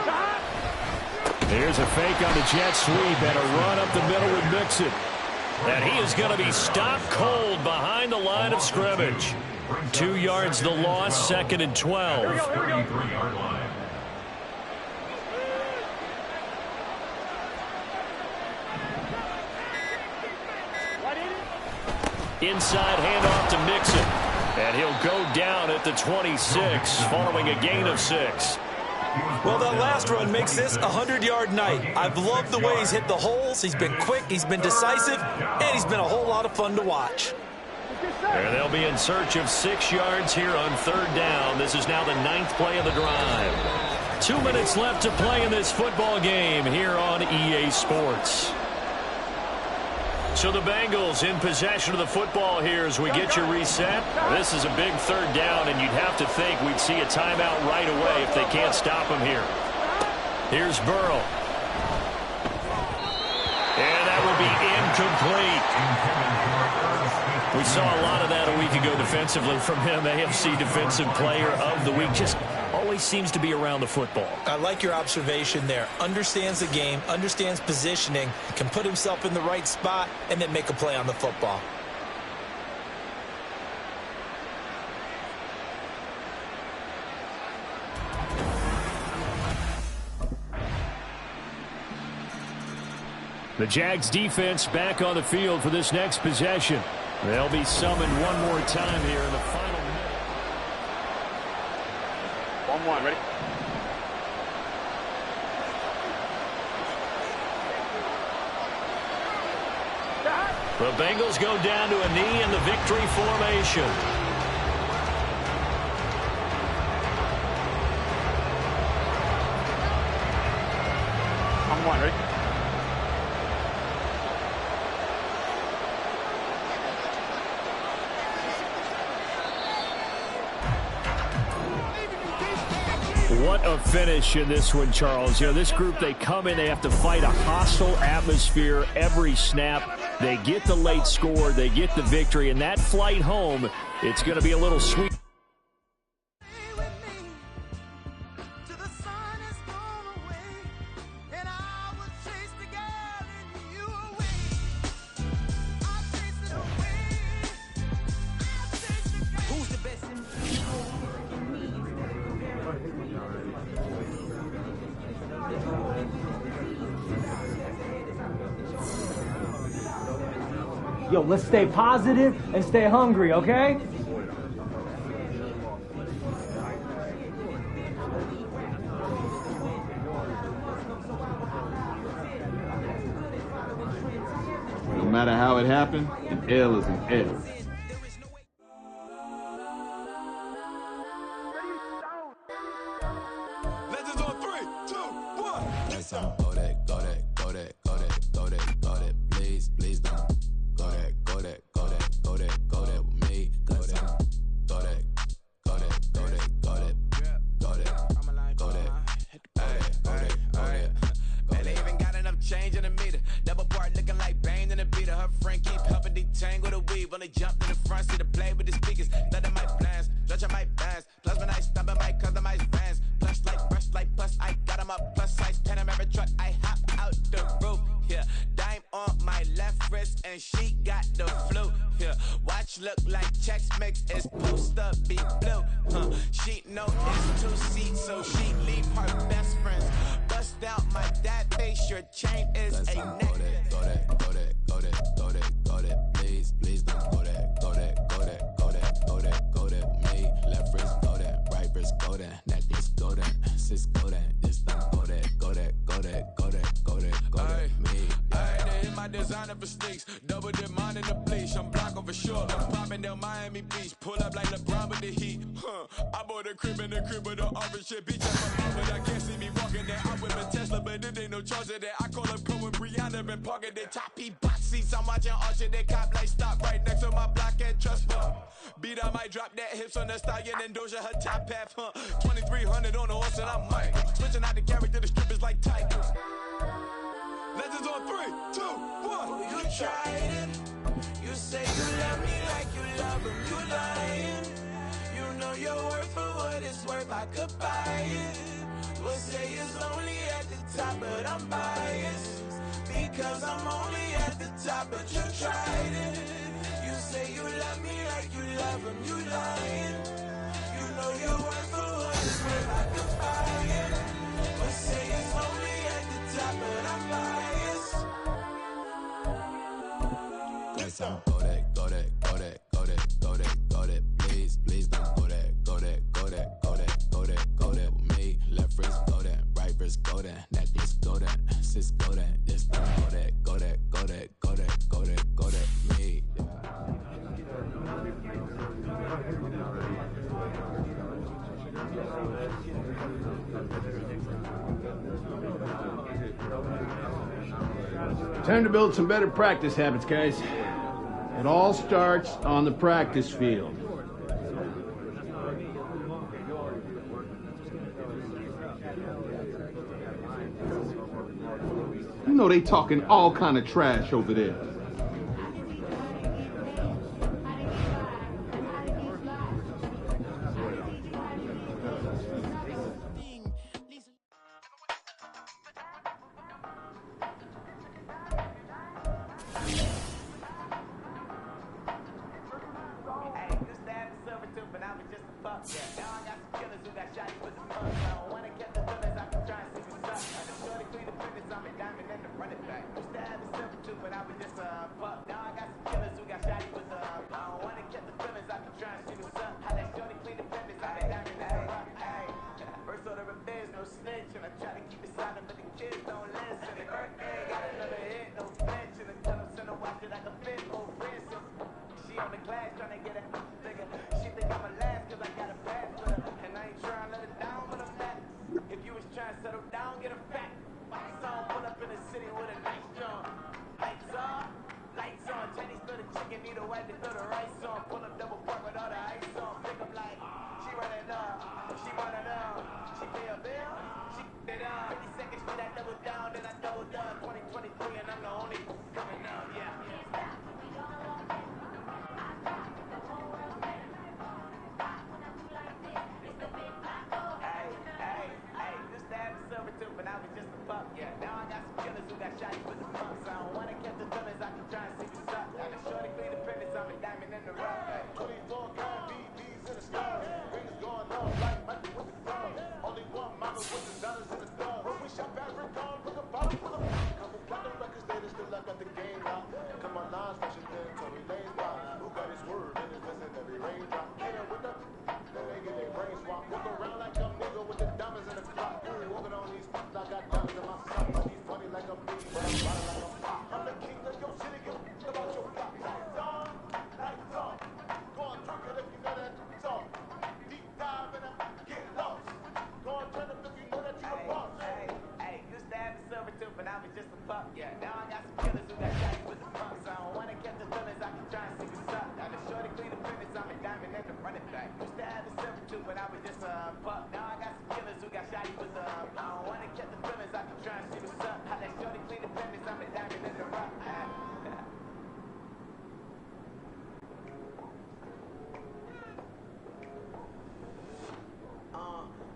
Here's a fake on the jet sweep and a run up the middle with Mixon. And he is going to be stopped cold behind the line of scrimmage. 2 yards the loss, second and 12. 33-yard line. Inside handoff to Mixon. And he'll go down at the 26 following a gain of 6. Well, that last run makes this a 100-yard night. I've loved the way he's hit the holes. He's been quick, he's been decisive, and he's been a whole lot of fun to watch. And they'll be in search of 6 yards here on third down. This is now the 9th play of the drive. 2 minutes left to play in this football game here on EA Sports. So the Bengals in possession of the football here as we get you reset. This is a big third down, and you'd have to think we'd see a timeout right away if they can't stop him here. Here's Burrow. And that will be incomplete. We saw a lot of that a week ago defensively from him. AFC Defensive Player of the Week. Just always seems to be around the football. I like your observation there. Understands the game, understands positioning, can put himself in the right spot, and then make a play on the football. The Jags defense back on the field for this next possession. They'll be summoned one more time here in the final minute. 1-1, ready? The Bengals go down to a knee in the victory formation. I'm 1, ready? What a finish in this one, Charles. You know, this group, they come in, they have to fight a hostile atmosphere every snap. They get the late score, they get the victory, and that flight home, it's going to be a little sweet. Yo, let's stay positive and stay hungry, okay? No matter how it happened, an L is an L. Legends on 3, 2, 1. Let's go that, go that, go that, go that, go that, go that. Please, please don't. Go that, go that, go that, go that, go that with me. Go that, go that, go that, go that, go that, go that, go that. Man, they even got enough change in the meter. Double part looking like Bane in the beater. Her friend keep helping detangle the weave. Only jumped in the front seat to play with the speakers. Studying my plans, stretching my bands. Plus when I stop at my customized vans. Plush like brush like plus. I got them up plus size. Panamera truck. I hop out the roof. Yeah, dime on my left wrist and she got the flu. Yeah, watch look like checks mix. It's supposed to be blue. She know it's 2 seats, so she leave her best friends. bust out my dad face. Your chain is a neck. Go that, go that, go that, go that, go that. Please, please don't go that, go that, go that, go that, go that, go that. Me, left wrist, go that, right wrist, go that, necklace, go that, sis, go that, this time, go that, go that, go that, go that, go that, go that. Me. I ain't hit my designer for sneaks. Double dip mine in the bleach. I'm block over short. I'm popping down Miami Beach. Pull up like LeBron with the heat. I bought a crib in the crib with the orange shit. Bitch, I'm but I can't see me walking there. I whip a Tesla, but it ain't no charge of that. I call up Cohen, Brianna, been parking the top P box seats. I'm watching Archer, they cop like stop right next to my block at Trust Fund. Beat, I might drop that hips on the stallion and Doja her top half. 2300 on the horse and I'm Mike. Switching out the character, the strippers like Tigers. Legends on 3, 2, 1. You tried it. You say you love me like you love him. You lying. You know your worth for what it's worth. I could buy it. We'll say it's only at the top, but I'm biased because I'm only at the top. But you tried it. You say you love me like you love him. You lying. You know your worth for what it's worth. I could buy it. We'll say it's only at the top, but I'm biased. Go that, go that, go that, go that, go that, go that. Please, please don't go that, go that, go that, go that, go that, go that. With me, left wrist, go that, right wrist, go that, necklace, go that, sis, go that, this time, go that, go that, go that, go that, go that, go that. Me. Time to build some better practice habits, guys. It all starts on the practice field. You know they talking all kind of trash over there.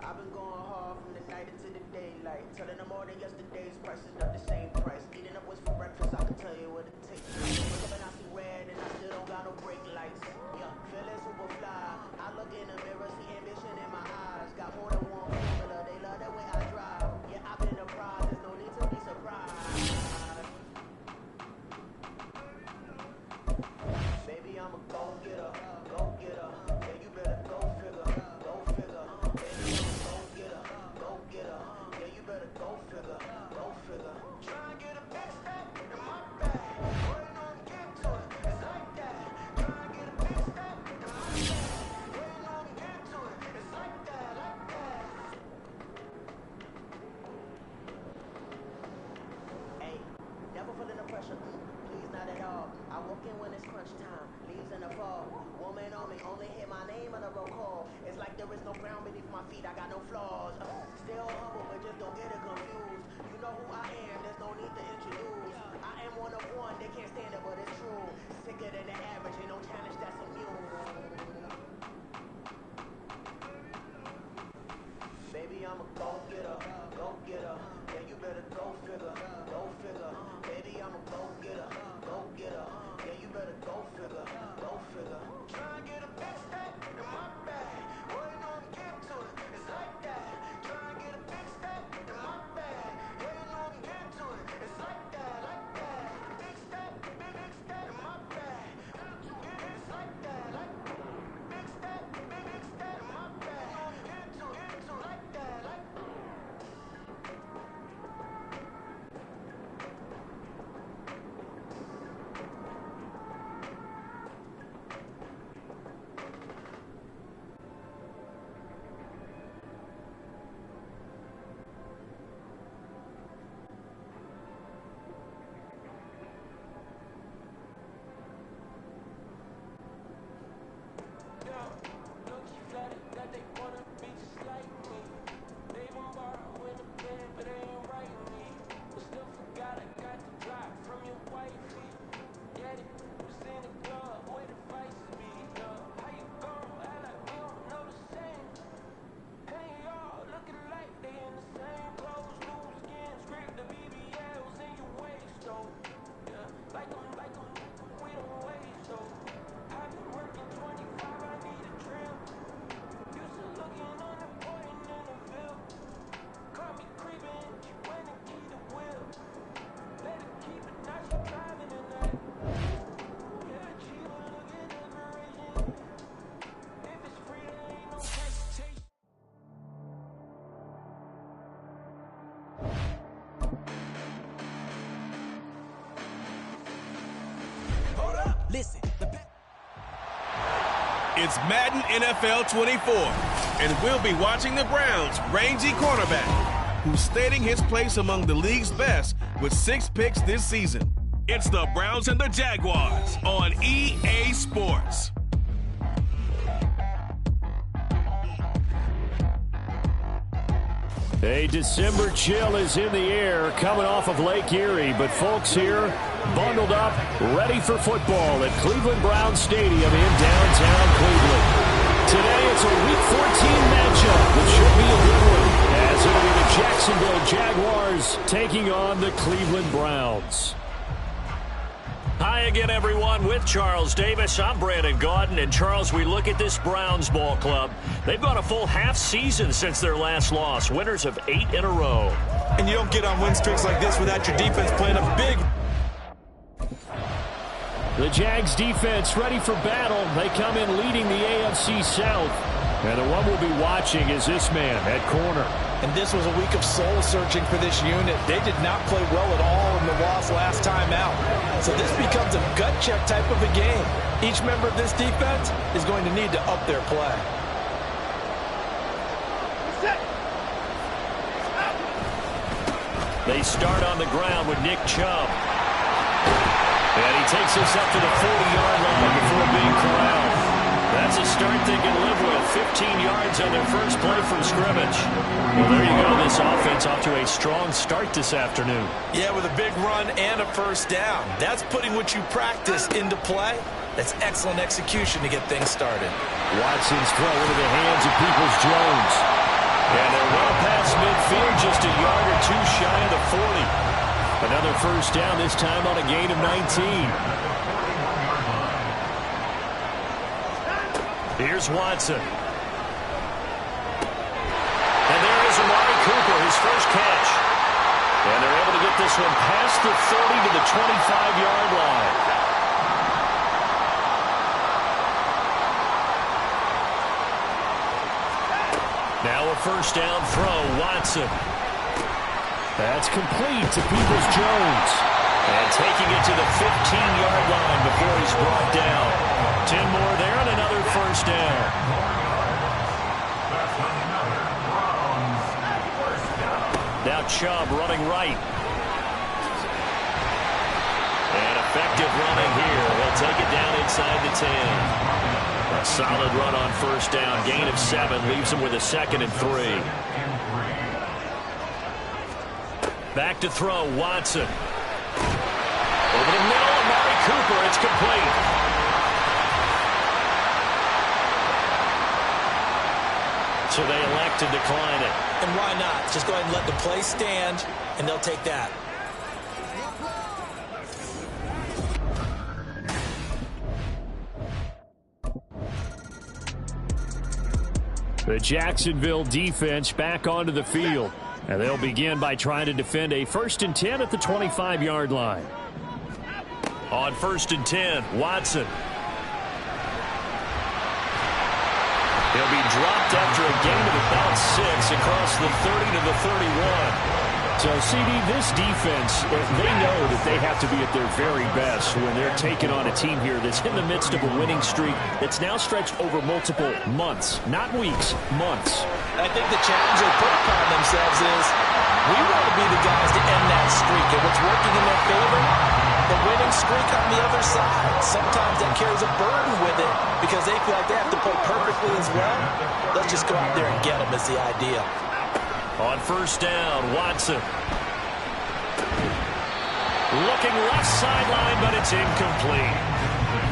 I've been going hard from the night into the daylight. Telling them more than yesterday's prices up the same price. Eating up what's for breakfast, I can tell you what it takes. Wake up and I see red and I still don't got no brake lights. Yeah, feeling super fly. I look in the mirror, see ambition in my eyes. Got more than one formula, they love the way I drive. Yeah, I've been a like there is no ground beneath my feet. I got no flaws. Still humble, but just don't get it confused. You know who I am, there's no need to introduce. I am one of one, they can't stand it, but it's true. Sicker than the average, ain't no challenge that's immune. Baby, I'm a go-getter, go-getter. Yeah, you better go figure, go figure. Baby, I'm a go-getter, go-getter. Yeah, you better go figure, go figure. Try and get a big stack in my bag. Boy, you know I'm getting to it, it's like that. Try and get a big stack in my bag. Yeah, you know I'm getting to it, it's like that, like that. Big stack in my bag. It's like that, like big stack in my bag. Get to it, like that, like. Listen. It's Madden NFL 24, and we'll be watching the Browns' rangy cornerback, who's stating his place among the league's best with 6 picks this season. It's the Browns and the Jaguars on EA Sports. A December chill is in the air coming off of Lake Erie, but folks here bundled up, ready for football at Cleveland Browns Stadium in downtown Cleveland. Today it's a Week 14 matchup that should be a good one, as it'll be the Jacksonville Jaguars taking on the Cleveland Browns. Hi again, everyone. With Charles Davis, I'm Brandon Gaudin. And, Charles, we look at this Browns ball club. They've gone a full half season since their last loss, winners of 8 in a row. And you don't get on win streaks like this without your defense playing a big... The Jags defense ready for battle. They come in leading the AFC South. And the one we'll be watching is this man at corner. And this was a week of soul-searching for this unit. They did not play well at all in the loss last time out. So this becomes a gut-check type of a game. Each member of this defense is going to need to up their play. They start on the ground with Nick Chubb. And he takes us up to the 40-yard line before being corralled. That's a start they can live with. 15 yards on their first play from scrimmage. Well, there you go. This offense off to a strong start this afternoon. Yeah, with a big run and a first down. That's putting what you practice into play. That's excellent execution to get things started. Watson's throw into the hands of Peoples-Jones. And they're well past midfield, just a yard or two shy of the 40. Another first down, this time on a gain of 19. Here's Watson. And there is Amari Cooper, his first catch. And they're able to get this one past the 30 to the 25-yard line. Now a first down throw, Watson. That's complete to Peoples-Jones. And taking it to the 15-yard line before he's brought down. 10 more there and another first down. Now Chubb running right. And effective running here. He'll take it down inside the 10. A solid run on first down. Gain of 7 leaves him with a 2nd and 3. Back to throw, Watson. Over the middle, Amari Cooper. It's complete. So they elect to decline it. And why not? Just go ahead and let the play stand, and they'll take that. The Jacksonville defense back onto the field. And they'll begin by trying to defend a 1st and 10 at the 25-yard line. On 1st and 10, Watson. He'll be dropped after a gain of about 6 across the 30 to the 31. So, CD, this defense, they know that they have to be at their very best when they're taking on a team here that's in the midst of a winning streak that's now stretched over multiple months, not weeks, months. I think the challenge they put upon themselves is we want to be the guys to end that streak. And what's working in their favor? The winning streak on the other side. Sometimes that carries a burden with it because they feel like they have to play perfectly as well. Let's just go out there and get them is the idea. On first down, Watson. Looking left sideline, but it's incomplete.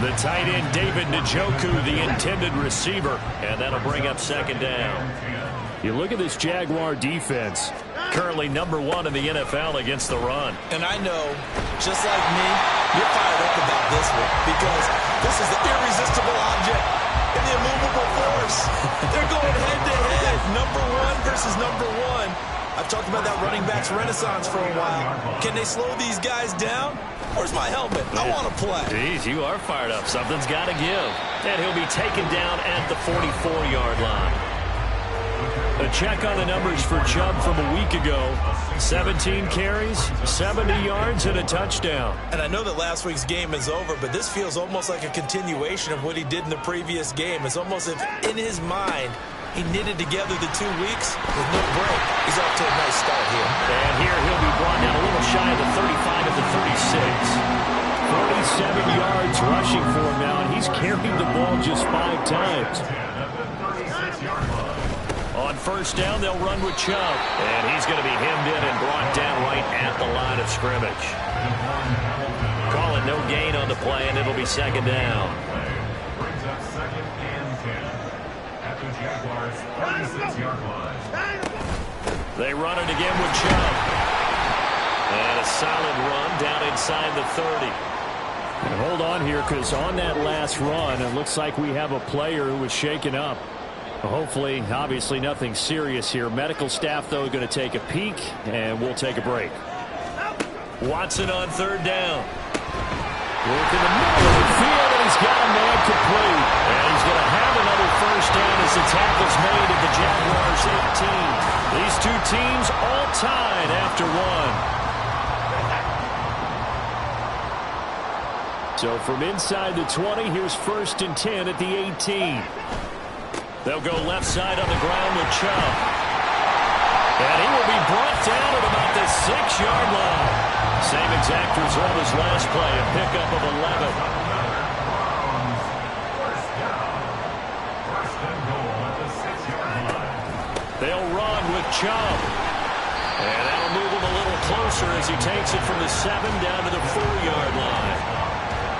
The tight end, David Njoku, the intended receiver. And that'll bring up 2nd down. You look at this Jaguar defense. Currently #1 in the NFL against the run. And I know, just like me, you're fired up about this one because this is the irresistible object and the immovable force. They're going head-to-head, #1 versus #1. I've talked about that running backs renaissance for a while. Can they slow these guys down? Where's my helmet? I want to play. Jeez, you are fired up. Something's got to give. And he'll be taken down at the 44-yard line. A check on the numbers for Chubb from a week ago. 17 carries, 70 yards, and a touchdown. And I know that last week's game is over, but this feels almost like a continuation of what he did in the previous game. It's almost as if in his mind he knitted together the 2 weeks with no break. He's off to a nice start here. And here he'll be brought down a little shy of the 35 at the 36. 47 yards rushing for him now, and he's carried the ball just 5 times. On first down, they'll run with Chubb. And he's going to be hemmed in and brought down right at the line of scrimmage. Call it no gain on the play, and it'll be 2nd down. Brings up 2nd and 10 at the Jaguars' 36-yard line. They run it again with Chubb. And a solid run down inside the 30. And hold on here, because on that last run, it looks like we have a player who was shaken up. Hopefully, obviously nothing serious here. Medical staff, though, going to take a peek, and we'll take a break. Watson on 3rd down. Work in the middle of the field, and he's got a man complete. And he's going to have another first down as the tackle's made at the Jaguars' 18. These two teams all tied after 1. So from inside the 20, here's 1st and 10 at the 18. They'll go left side on the ground with Chubb. And he will be brought down at about the 6-yard line. Same exact result as last play, a pickup of 11. They'll run with Chubb. And that'll move him a little closer as he takes it from the 7 down to the 4-yard line.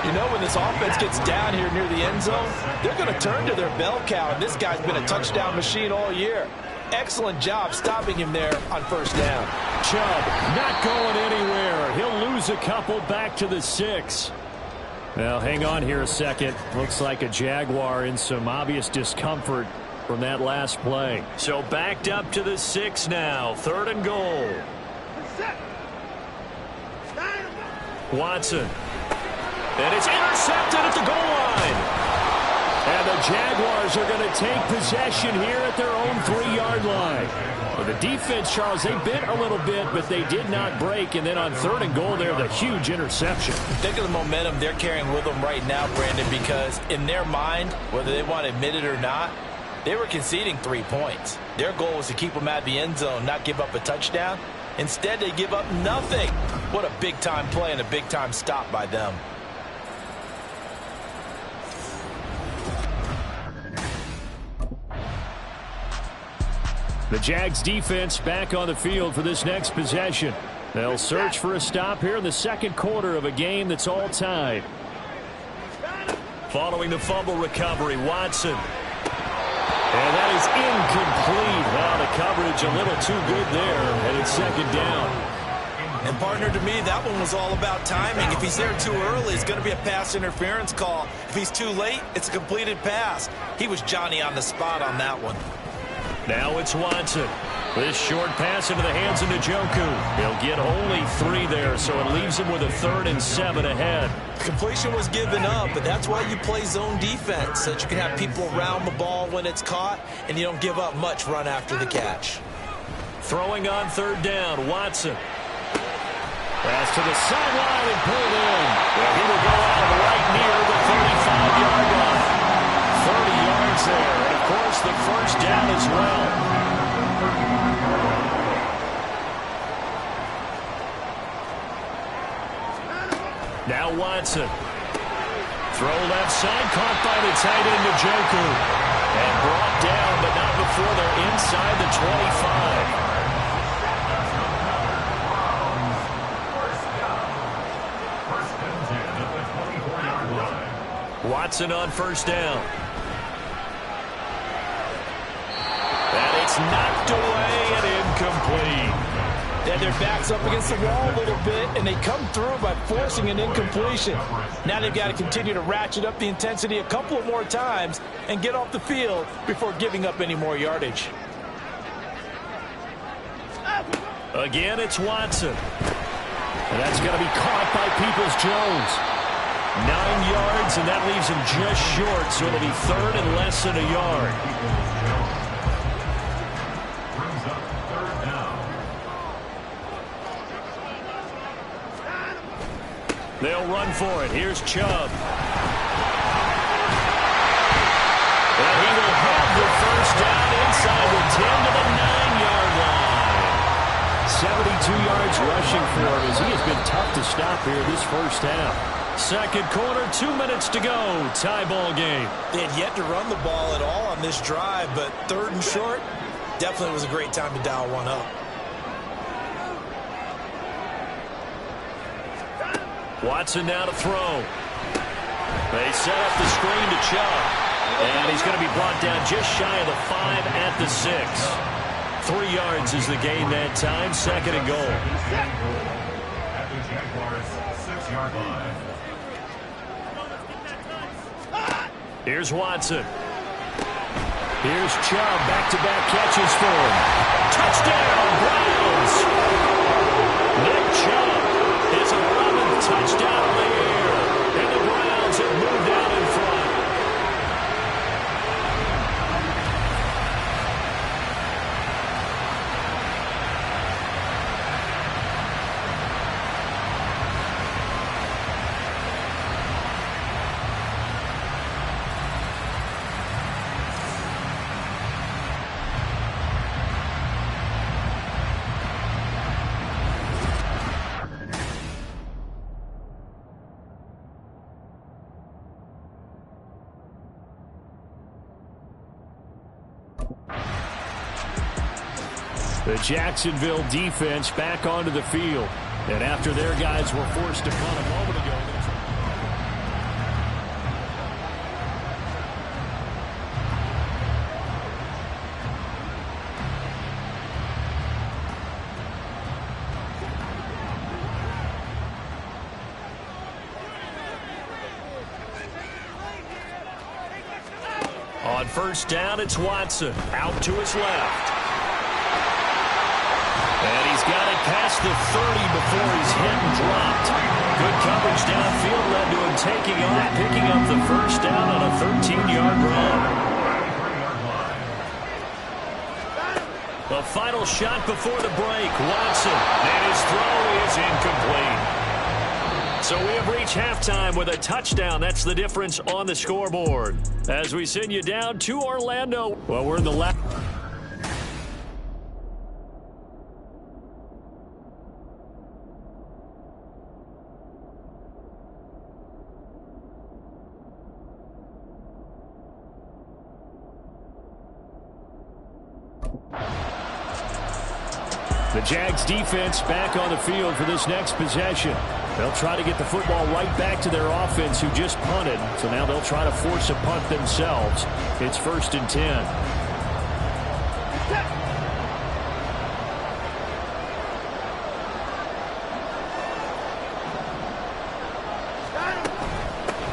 You know, when this offense gets down here near the end zone, they're going to turn to their bell cow, and this guy's been a touchdown machine all year. Excellent job stopping him there on first down. Chubb not going anywhere. He'll lose a couple back to the 6. Now, hang on here a second. Looks like a Jaguar in some obvious discomfort from that last play. So backed up to the 6 now. 3rd and goal. Watson. And it's intercepted at the goal line. And the Jaguars are going to take possession here at their own 3-yard line. Well, the defense, Charles, they bit a little bit, but they did not break. And then on 3rd and goal, they're the huge interception. Think of the momentum they're carrying with them right now, Brandon, because in their mind, whether they want to admit it or not, they were conceding 3 points. Their goal was to keep them at the end zone, not give up a touchdown. Instead, they give up nothing. What a big-time play and a big-time stop by them. The Jags defense back on the field for this next possession. They'll search for a stop here in the second quarter of a game that's all tied. Following the fumble recovery, Watson. And that is incomplete. Well, the coverage a little too good there, and it's second down. And, partner, to me, that one was all about timing. If he's there too early, it's going to be a pass interference call. If he's too late, it's a completed pass. He was Johnny on the spot on that one. Now it's Watson. This short pass into the hands of Njoku. He'll get only 3 there, so it leaves him with a 3rd and 7 ahead. Completion was given up, but that's why you play zone defense, so that you can have people around the ball when it's caught, and you don't give up much run after the catch. Throwing on 3rd down, Watson. Pass to the sideline and pulled in. Well, he will go out right near the 35-yard line. 30 yards there, and of course the first down as well. Now Watson. Throw left side, caught by the tight end Njoku. And brought down, but not before they're inside the 25. Watson on 1st down. And it's knocked away and incomplete. And their back's up against the wall a little bit, and they come through by forcing an incompletion. Now they've got to continue to ratchet up the intensity a couple of more times and get off the field before giving up any more yardage. Again, it's Watson. And that's going to be caught by Peoples-Jones. 9 yards, and that leaves him just short, so it'll be 3rd and less than a yard. Brings up 3rd down. They'll run for it. Here's Chubb. And he will have the first down inside the 10 to the 9-yard line. 72 yards rushing for him as he has been tough to stop here this first half. Second quarter, 2 minutes to go. Tie ball game. They had yet to run the ball at all on this drive, but 3rd and short, definitely was a great time to dial one up. Watson now to throw. They set up the screen to Chubb. And he's going to be brought down just shy of the 5 at the 6. 3 yards is the gain that time. 2nd and goal. At the Jaguars' 6-yard line. Here's Watson. Here's Chubb. Back-to-back catches for him. Touchdown, Browns! Nick Chubb, his 11th touchdown of the year. And the Browns have moved out in front. The Jacksonville defense back onto the field. And after their guys were forced to punt a moment ago. On 1st down, it's Watson. Out to his left. And he's got it past the 30 before he's hit and dropped. Good coverage downfield led to him taking off, picking up the first down on a 13-yard run. The final shot before the break, Watson. And his throw is incomplete. So we have reached halftime with a touchdown. That's the difference on the scoreboard. As we send you down to Orlando. Well, we're in the left. The Jags defense back on the field for this next possession. They'll try to get the football right back to their offense who just punted. So now they'll try to force a punt themselves. It's 1st and 10.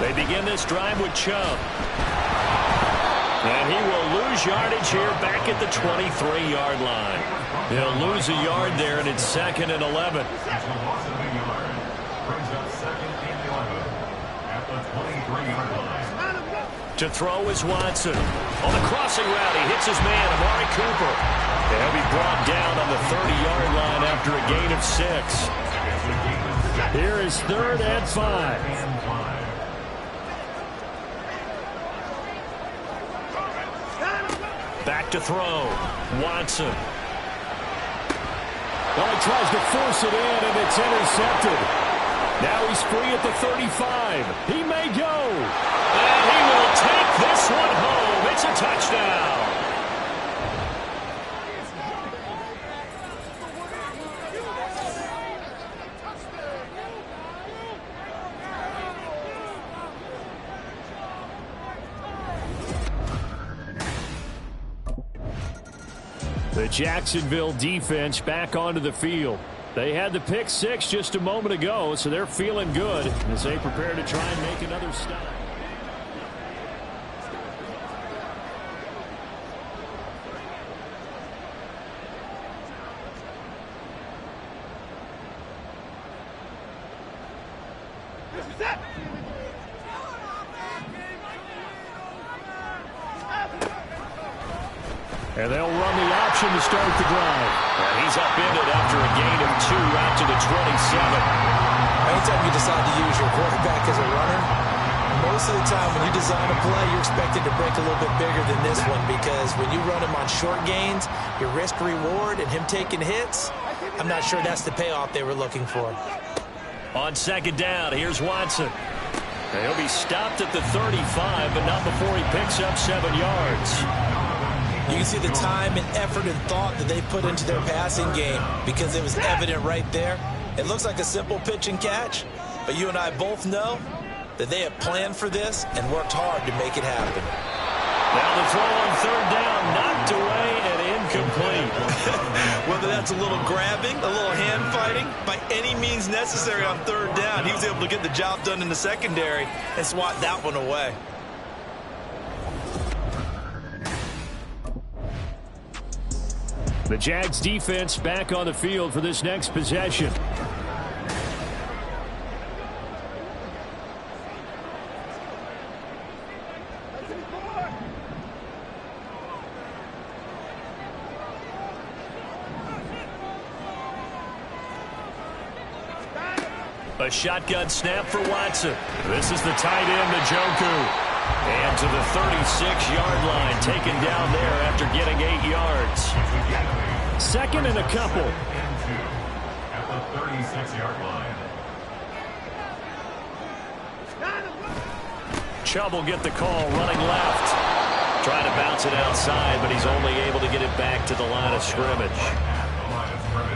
They begin this drive with Chubb. And he will lose yardage here back at the 23-yard line. He'll lose a yard there, and it's 2nd and 11. To throw is Watson. On the crossing route, he hits his man, Amari Cooper. He'll be brought down on the 30-yard line after a gain of 6. Here is 3rd and 5. Back to throw. Watson. Well, he tries to force it in, and it's intercepted. Now he's free at the 35. He may go. And he will take this one home. It's a touchdown. The Jacksonville defense back onto the field. They had the pick 6 just a moment ago, so they're feeling good as they prepare to try and make another stop. And they'll run the option to start the drive. And he's upended after a gain of 2 out to the 27. Anytime you decide to use your quarterback as a runner, most of the time when you design a play, you're expected to break a little bit bigger than this one, because when you run him on short gains, your risk-reward and him taking hits, I'm not sure that's the payoff they were looking for. On 2nd down, here's Watson. And he'll be stopped at the 35, but not before he picks up 7 yards. You can see the time and effort and thought that they put into their passing game, because it was evident right there. It looks like a simple pitch and catch, but you and I both know that they have planned for this and worked hard to make it happen. Now the throw on 3rd down, knocked away and incomplete. Whether that's a little grabbing, a little hand fighting, by any means necessary on 3rd down, he was able to get the job done in the secondary and swat that one away. The Jags defense back on the field for this next possession. A shotgun snap for Watson. This is the tight end, Njoku. And to the 36-yard line, taken down there after getting 8 yards. 2nd and a couple. At the 36-yard line. Chubb will get the call, running left. Trying to bounce it outside, but he's only able to get it back to the line of scrimmage.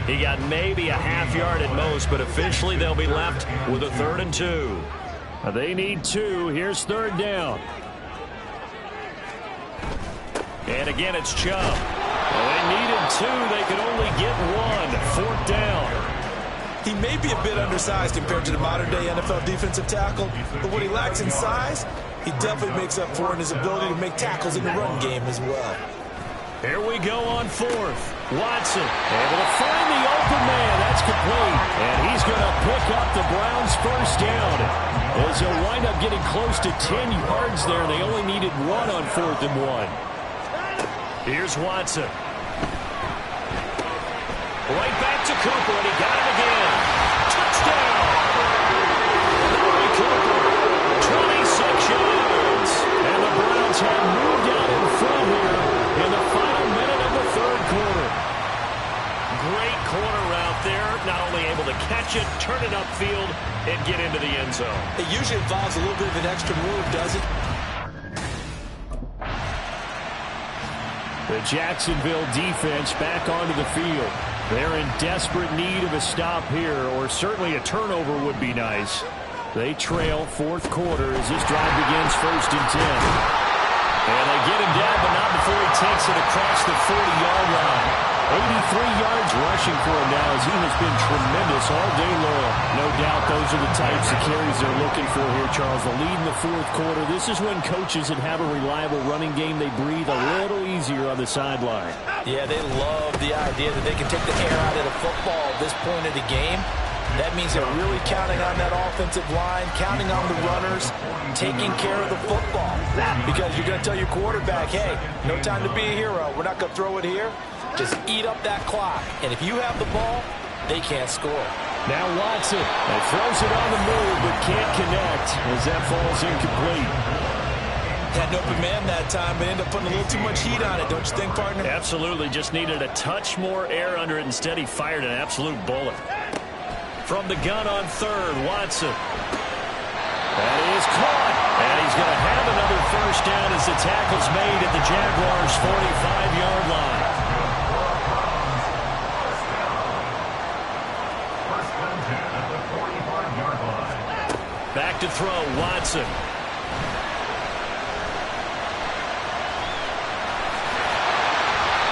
He got maybe a half yard at most, but officially they'll be left with a 3rd and 2. They need 2. Here's 3rd down. And again, it's Chubb. Well, they needed 2. They could only get 1. 4th down. He may be a bit undersized compared to the modern-day NFL defensive tackle, but what he lacks in size, he definitely makes up for in his ability to make tackles in the run game as well. Here we go on 4th. Watson able to find the open man. That's complete. And he's going to pick up the Browns' 1st down. As he'll wind up getting close to 10 yards there. They only needed 1 on 4th and 1. Here's Watson. Right back to Cooper, and he got him again. Touchdown! Amari Cooper, 26 yards. And the Browns have moved out in front here in the final minute of the 3rd quarter. Great corner route there. Not only able to catch it, turn it upfield, and get into the end zone. It usually involves a little bit of an extra move, does it? The Jacksonville defense back onto the field. They're in desperate need of a stop here, or certainly a turnover would be nice. They trail fourth quarter as this drive begins 1st and 10. And they get him down, but not before he takes it across the 40-yard line. 83 yards rushing for him now as he has been tremendous all day long. No doubt those are the types of carries they're looking for here, Charles. The lead in the fourth quarter. This is when coaches that have a reliable running game, they breathe a little easier on the sideline. Yeah, they love the idea that they can take the air out of the football at this point of the game. That means they're really counting on that offensive line, counting on the runners, taking care of the football. Because you're going to tell your quarterback, hey, no time to be a hero. We're not going to throw it here. Just eat up that clock. And if you have the ball, they can't score. Now Watson throws it on the move but can't connect as that falls incomplete. Had an open man that time, but ended up putting a little too much heat on it, don't you think, partner? Absolutely. Just needed a touch more air under it. Instead, he fired an absolute bullet. From the gun on third, Watson. That is caught. And he's going to have another first down as the tackle's made at the Jaguars' 45-yard line. Back to throw, Watson.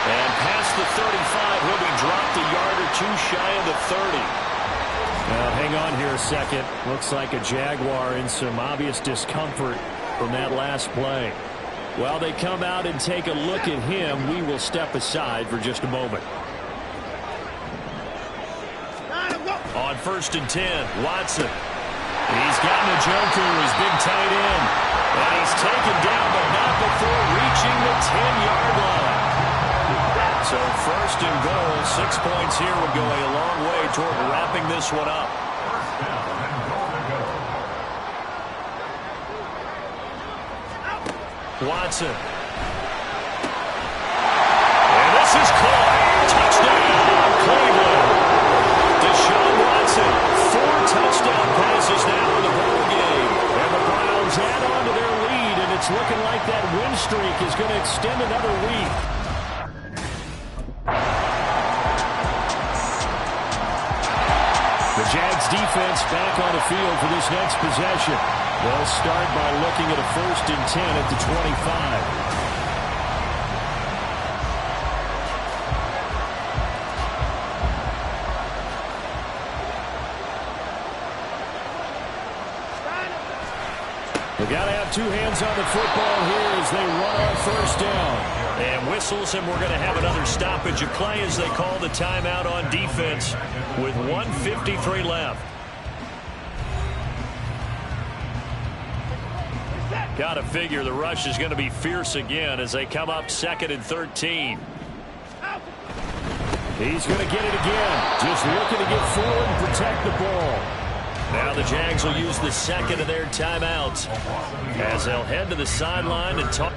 And past the 35, he'll be dropped a yard or two shy of the 30. Now, hang on here a second. Looks like a Jaguar in some obvious discomfort from that last play. While they come out and take a look at him, we will step aside for just a moment. On 1st and 10, Watson. He's got Njoku, his big tight end. And he's taken down, but not before reaching the 10-yard line. So 1st and goal, 6 points here would go a long way toward wrapping this one up. Watson. And this is caught. Touchdown, Cleveland. Deshaun Watson, 4 touchdown passes now in the ball game. And the Browns add on to their lead, and it's looking like that win streak is going to extend another week. The Jags defense back on the field for this next possession. They'll start by looking at a 1st and 10 at the 25. They got to have two hands on the football here as they run on 1st down. And whistles, and we're going to have another stoppage of play as they call the timeout on defense with 1:53 left. Got to figure the rush is going to be fierce again as they come up 2nd and 13. He's going to get it again. Just looking to get forward and protect the ball. Now the Jags will use the 2nd of their timeouts as they'll head to the sideline and talk.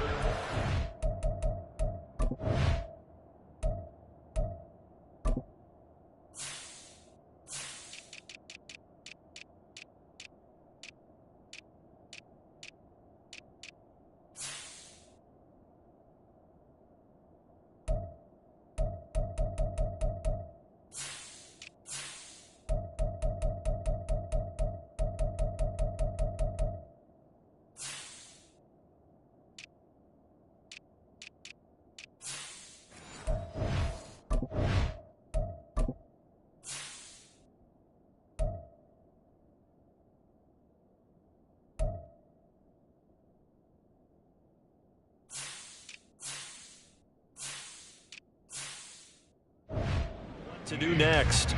To do next.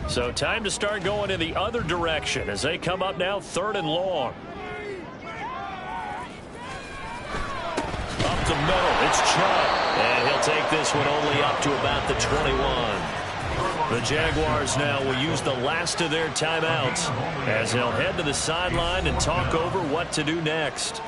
So time to start going in the other direction as they come up now 3rd and long. Up the middle, it's Chubb. And he'll take this one only up to about the 21. The Jaguars now will use the last of their timeouts as they'll head to the sideline and talk over what to do next.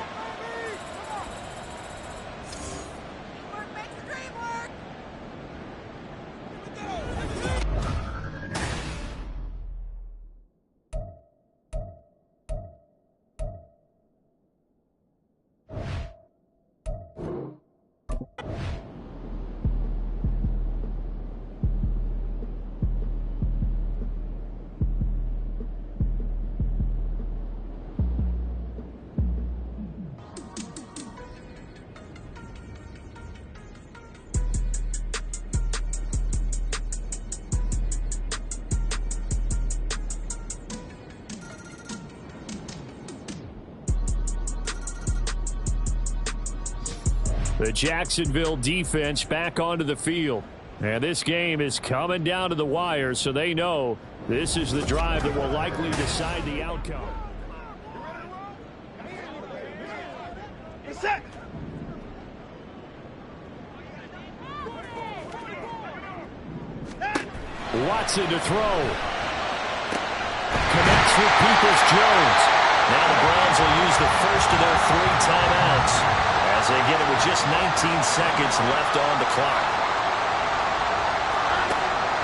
The Jacksonville defense back onto the field. And this game is coming down to the wire, so they know this is the drive that will likely decide the outcome. Set. Watson to throw. Connects with Peoples-Jones. Now the Browns will use the first of their 3 timeouts as they get it with just 19 seconds left on the clock.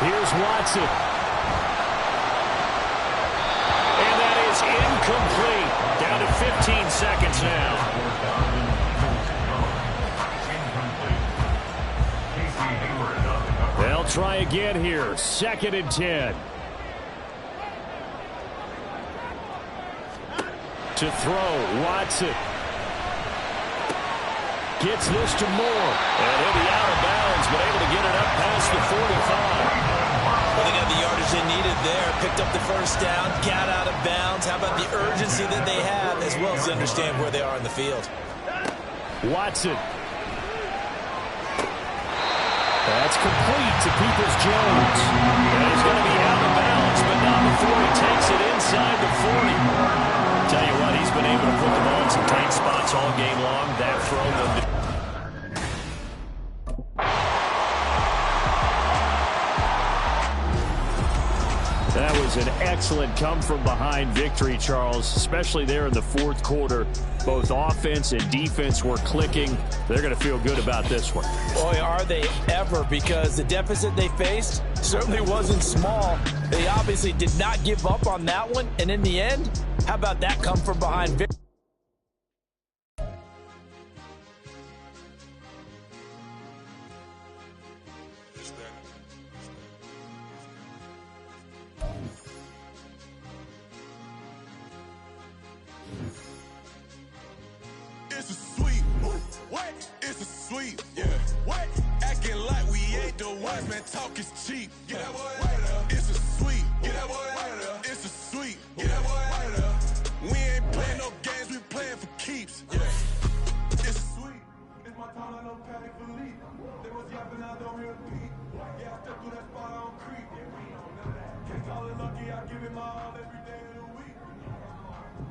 Here's Watson. And that is incomplete. Down to 15 seconds now. They'll try again here. 2nd and 10. To throw, Watson. Gets this to Moore. And he'll be out of bounds, but able to get it up past the 45. Well, they got the yardage they needed there. Picked up the first down, got out of bounds. How about the urgency that they have, as well as understand where they are in the field. Watson. That's complete to Peoples-Jones. And he's going to be out of bounds, but not before he takes it inside the 40. Tell you what, he's been able to put the ball in some tight spots all game long. That throw will... That was an excellent come-from-behind victory, Charles, especially there in the 4th quarter. Both offense and defense were clicking. They're going to feel good about this one. Boy, are they ever, because the deficit they faced certainly wasn't small. They obviously did not give up on that one, and in the end, how about that come-from-behind victory? It's a sweep. What? It's a sweep. Yeah. What? Acting like we ain't the ones, man. Talk is cheap. Get that boy out of there. It's a sweep. Get that boy out of there. It's a sweep. Get that boy out of there. We ain't playing no games. We playing for keeps. Yeah. It's a sweep. It's my time. I don't panic for lead. They was yapping. I don't hear a beat. Yeah, I step through that spot. I don't creep. Yeah, we don't know that. Can't call it lucky. I give it my all every day of the week.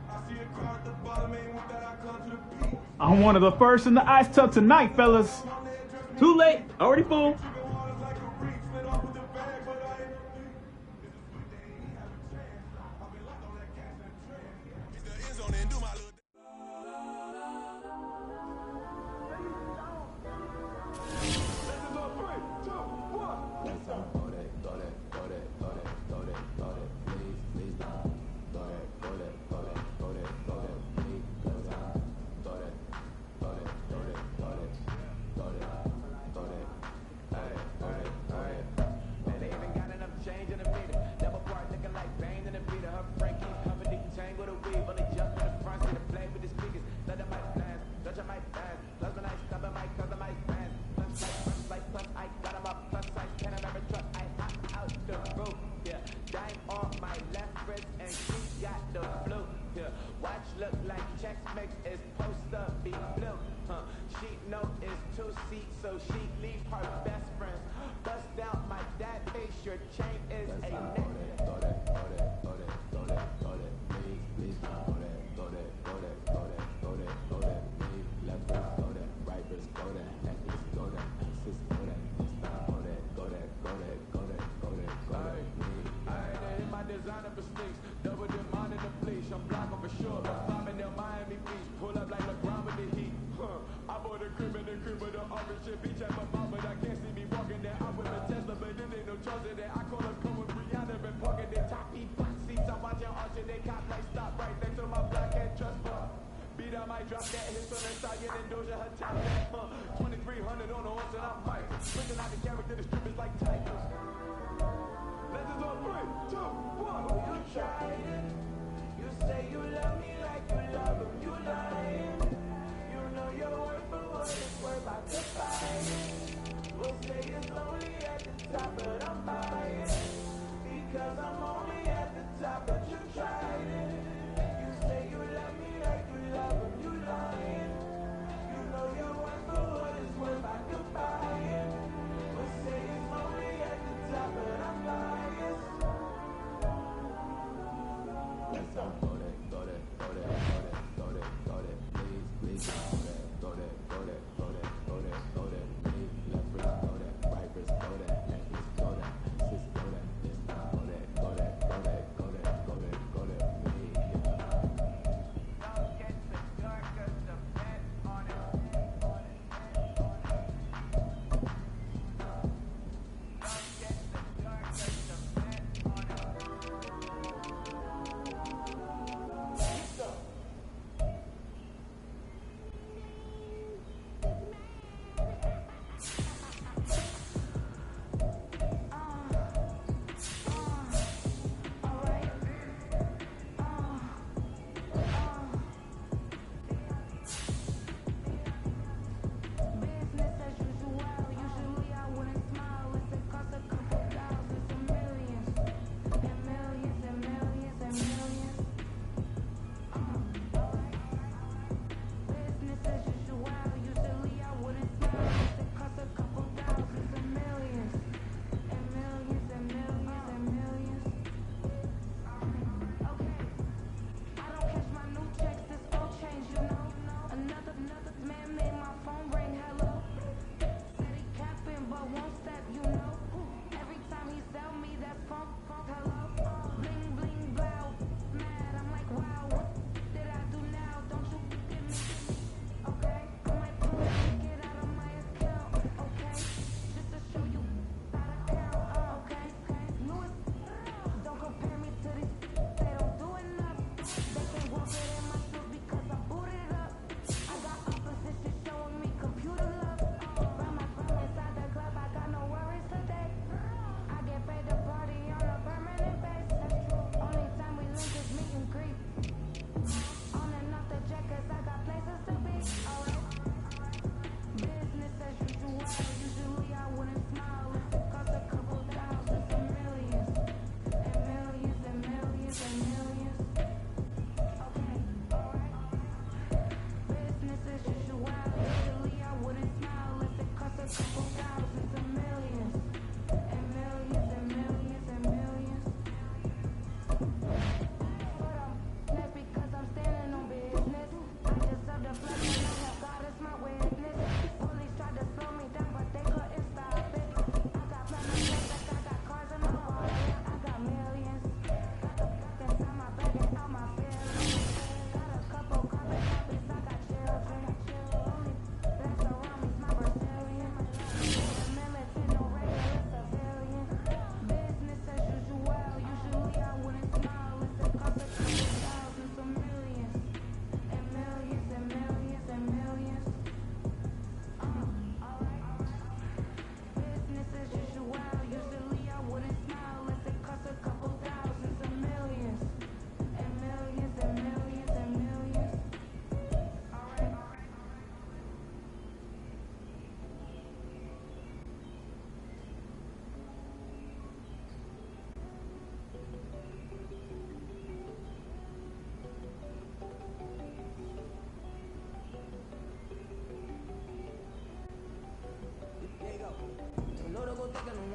I see a crowd at the bottom. Ain't with that. I come to the peak. I'm one of the first in the ice tub tonight, fellas. Too late. Already full.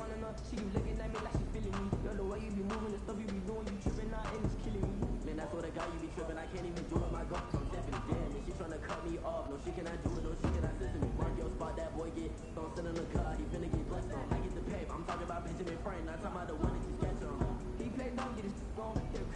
wanting her. She keep looking at me like she feeling me. Yo, the way you be moving, the stuff you be doing, you tripping out and it's killing me. Man, that's what I got, you be tripping. I can't even do it. My girl, I'm definitely dead. And she tryna cut me off. No, she cannot do it. No, she cannot listen to me. Mark your spot, that boy get. Don't sit in the car. He finna get blessed on. I get the pay. I'm talking about Benjamin Frank. Not talking about the one that you sketch on. He play dumb, get his on.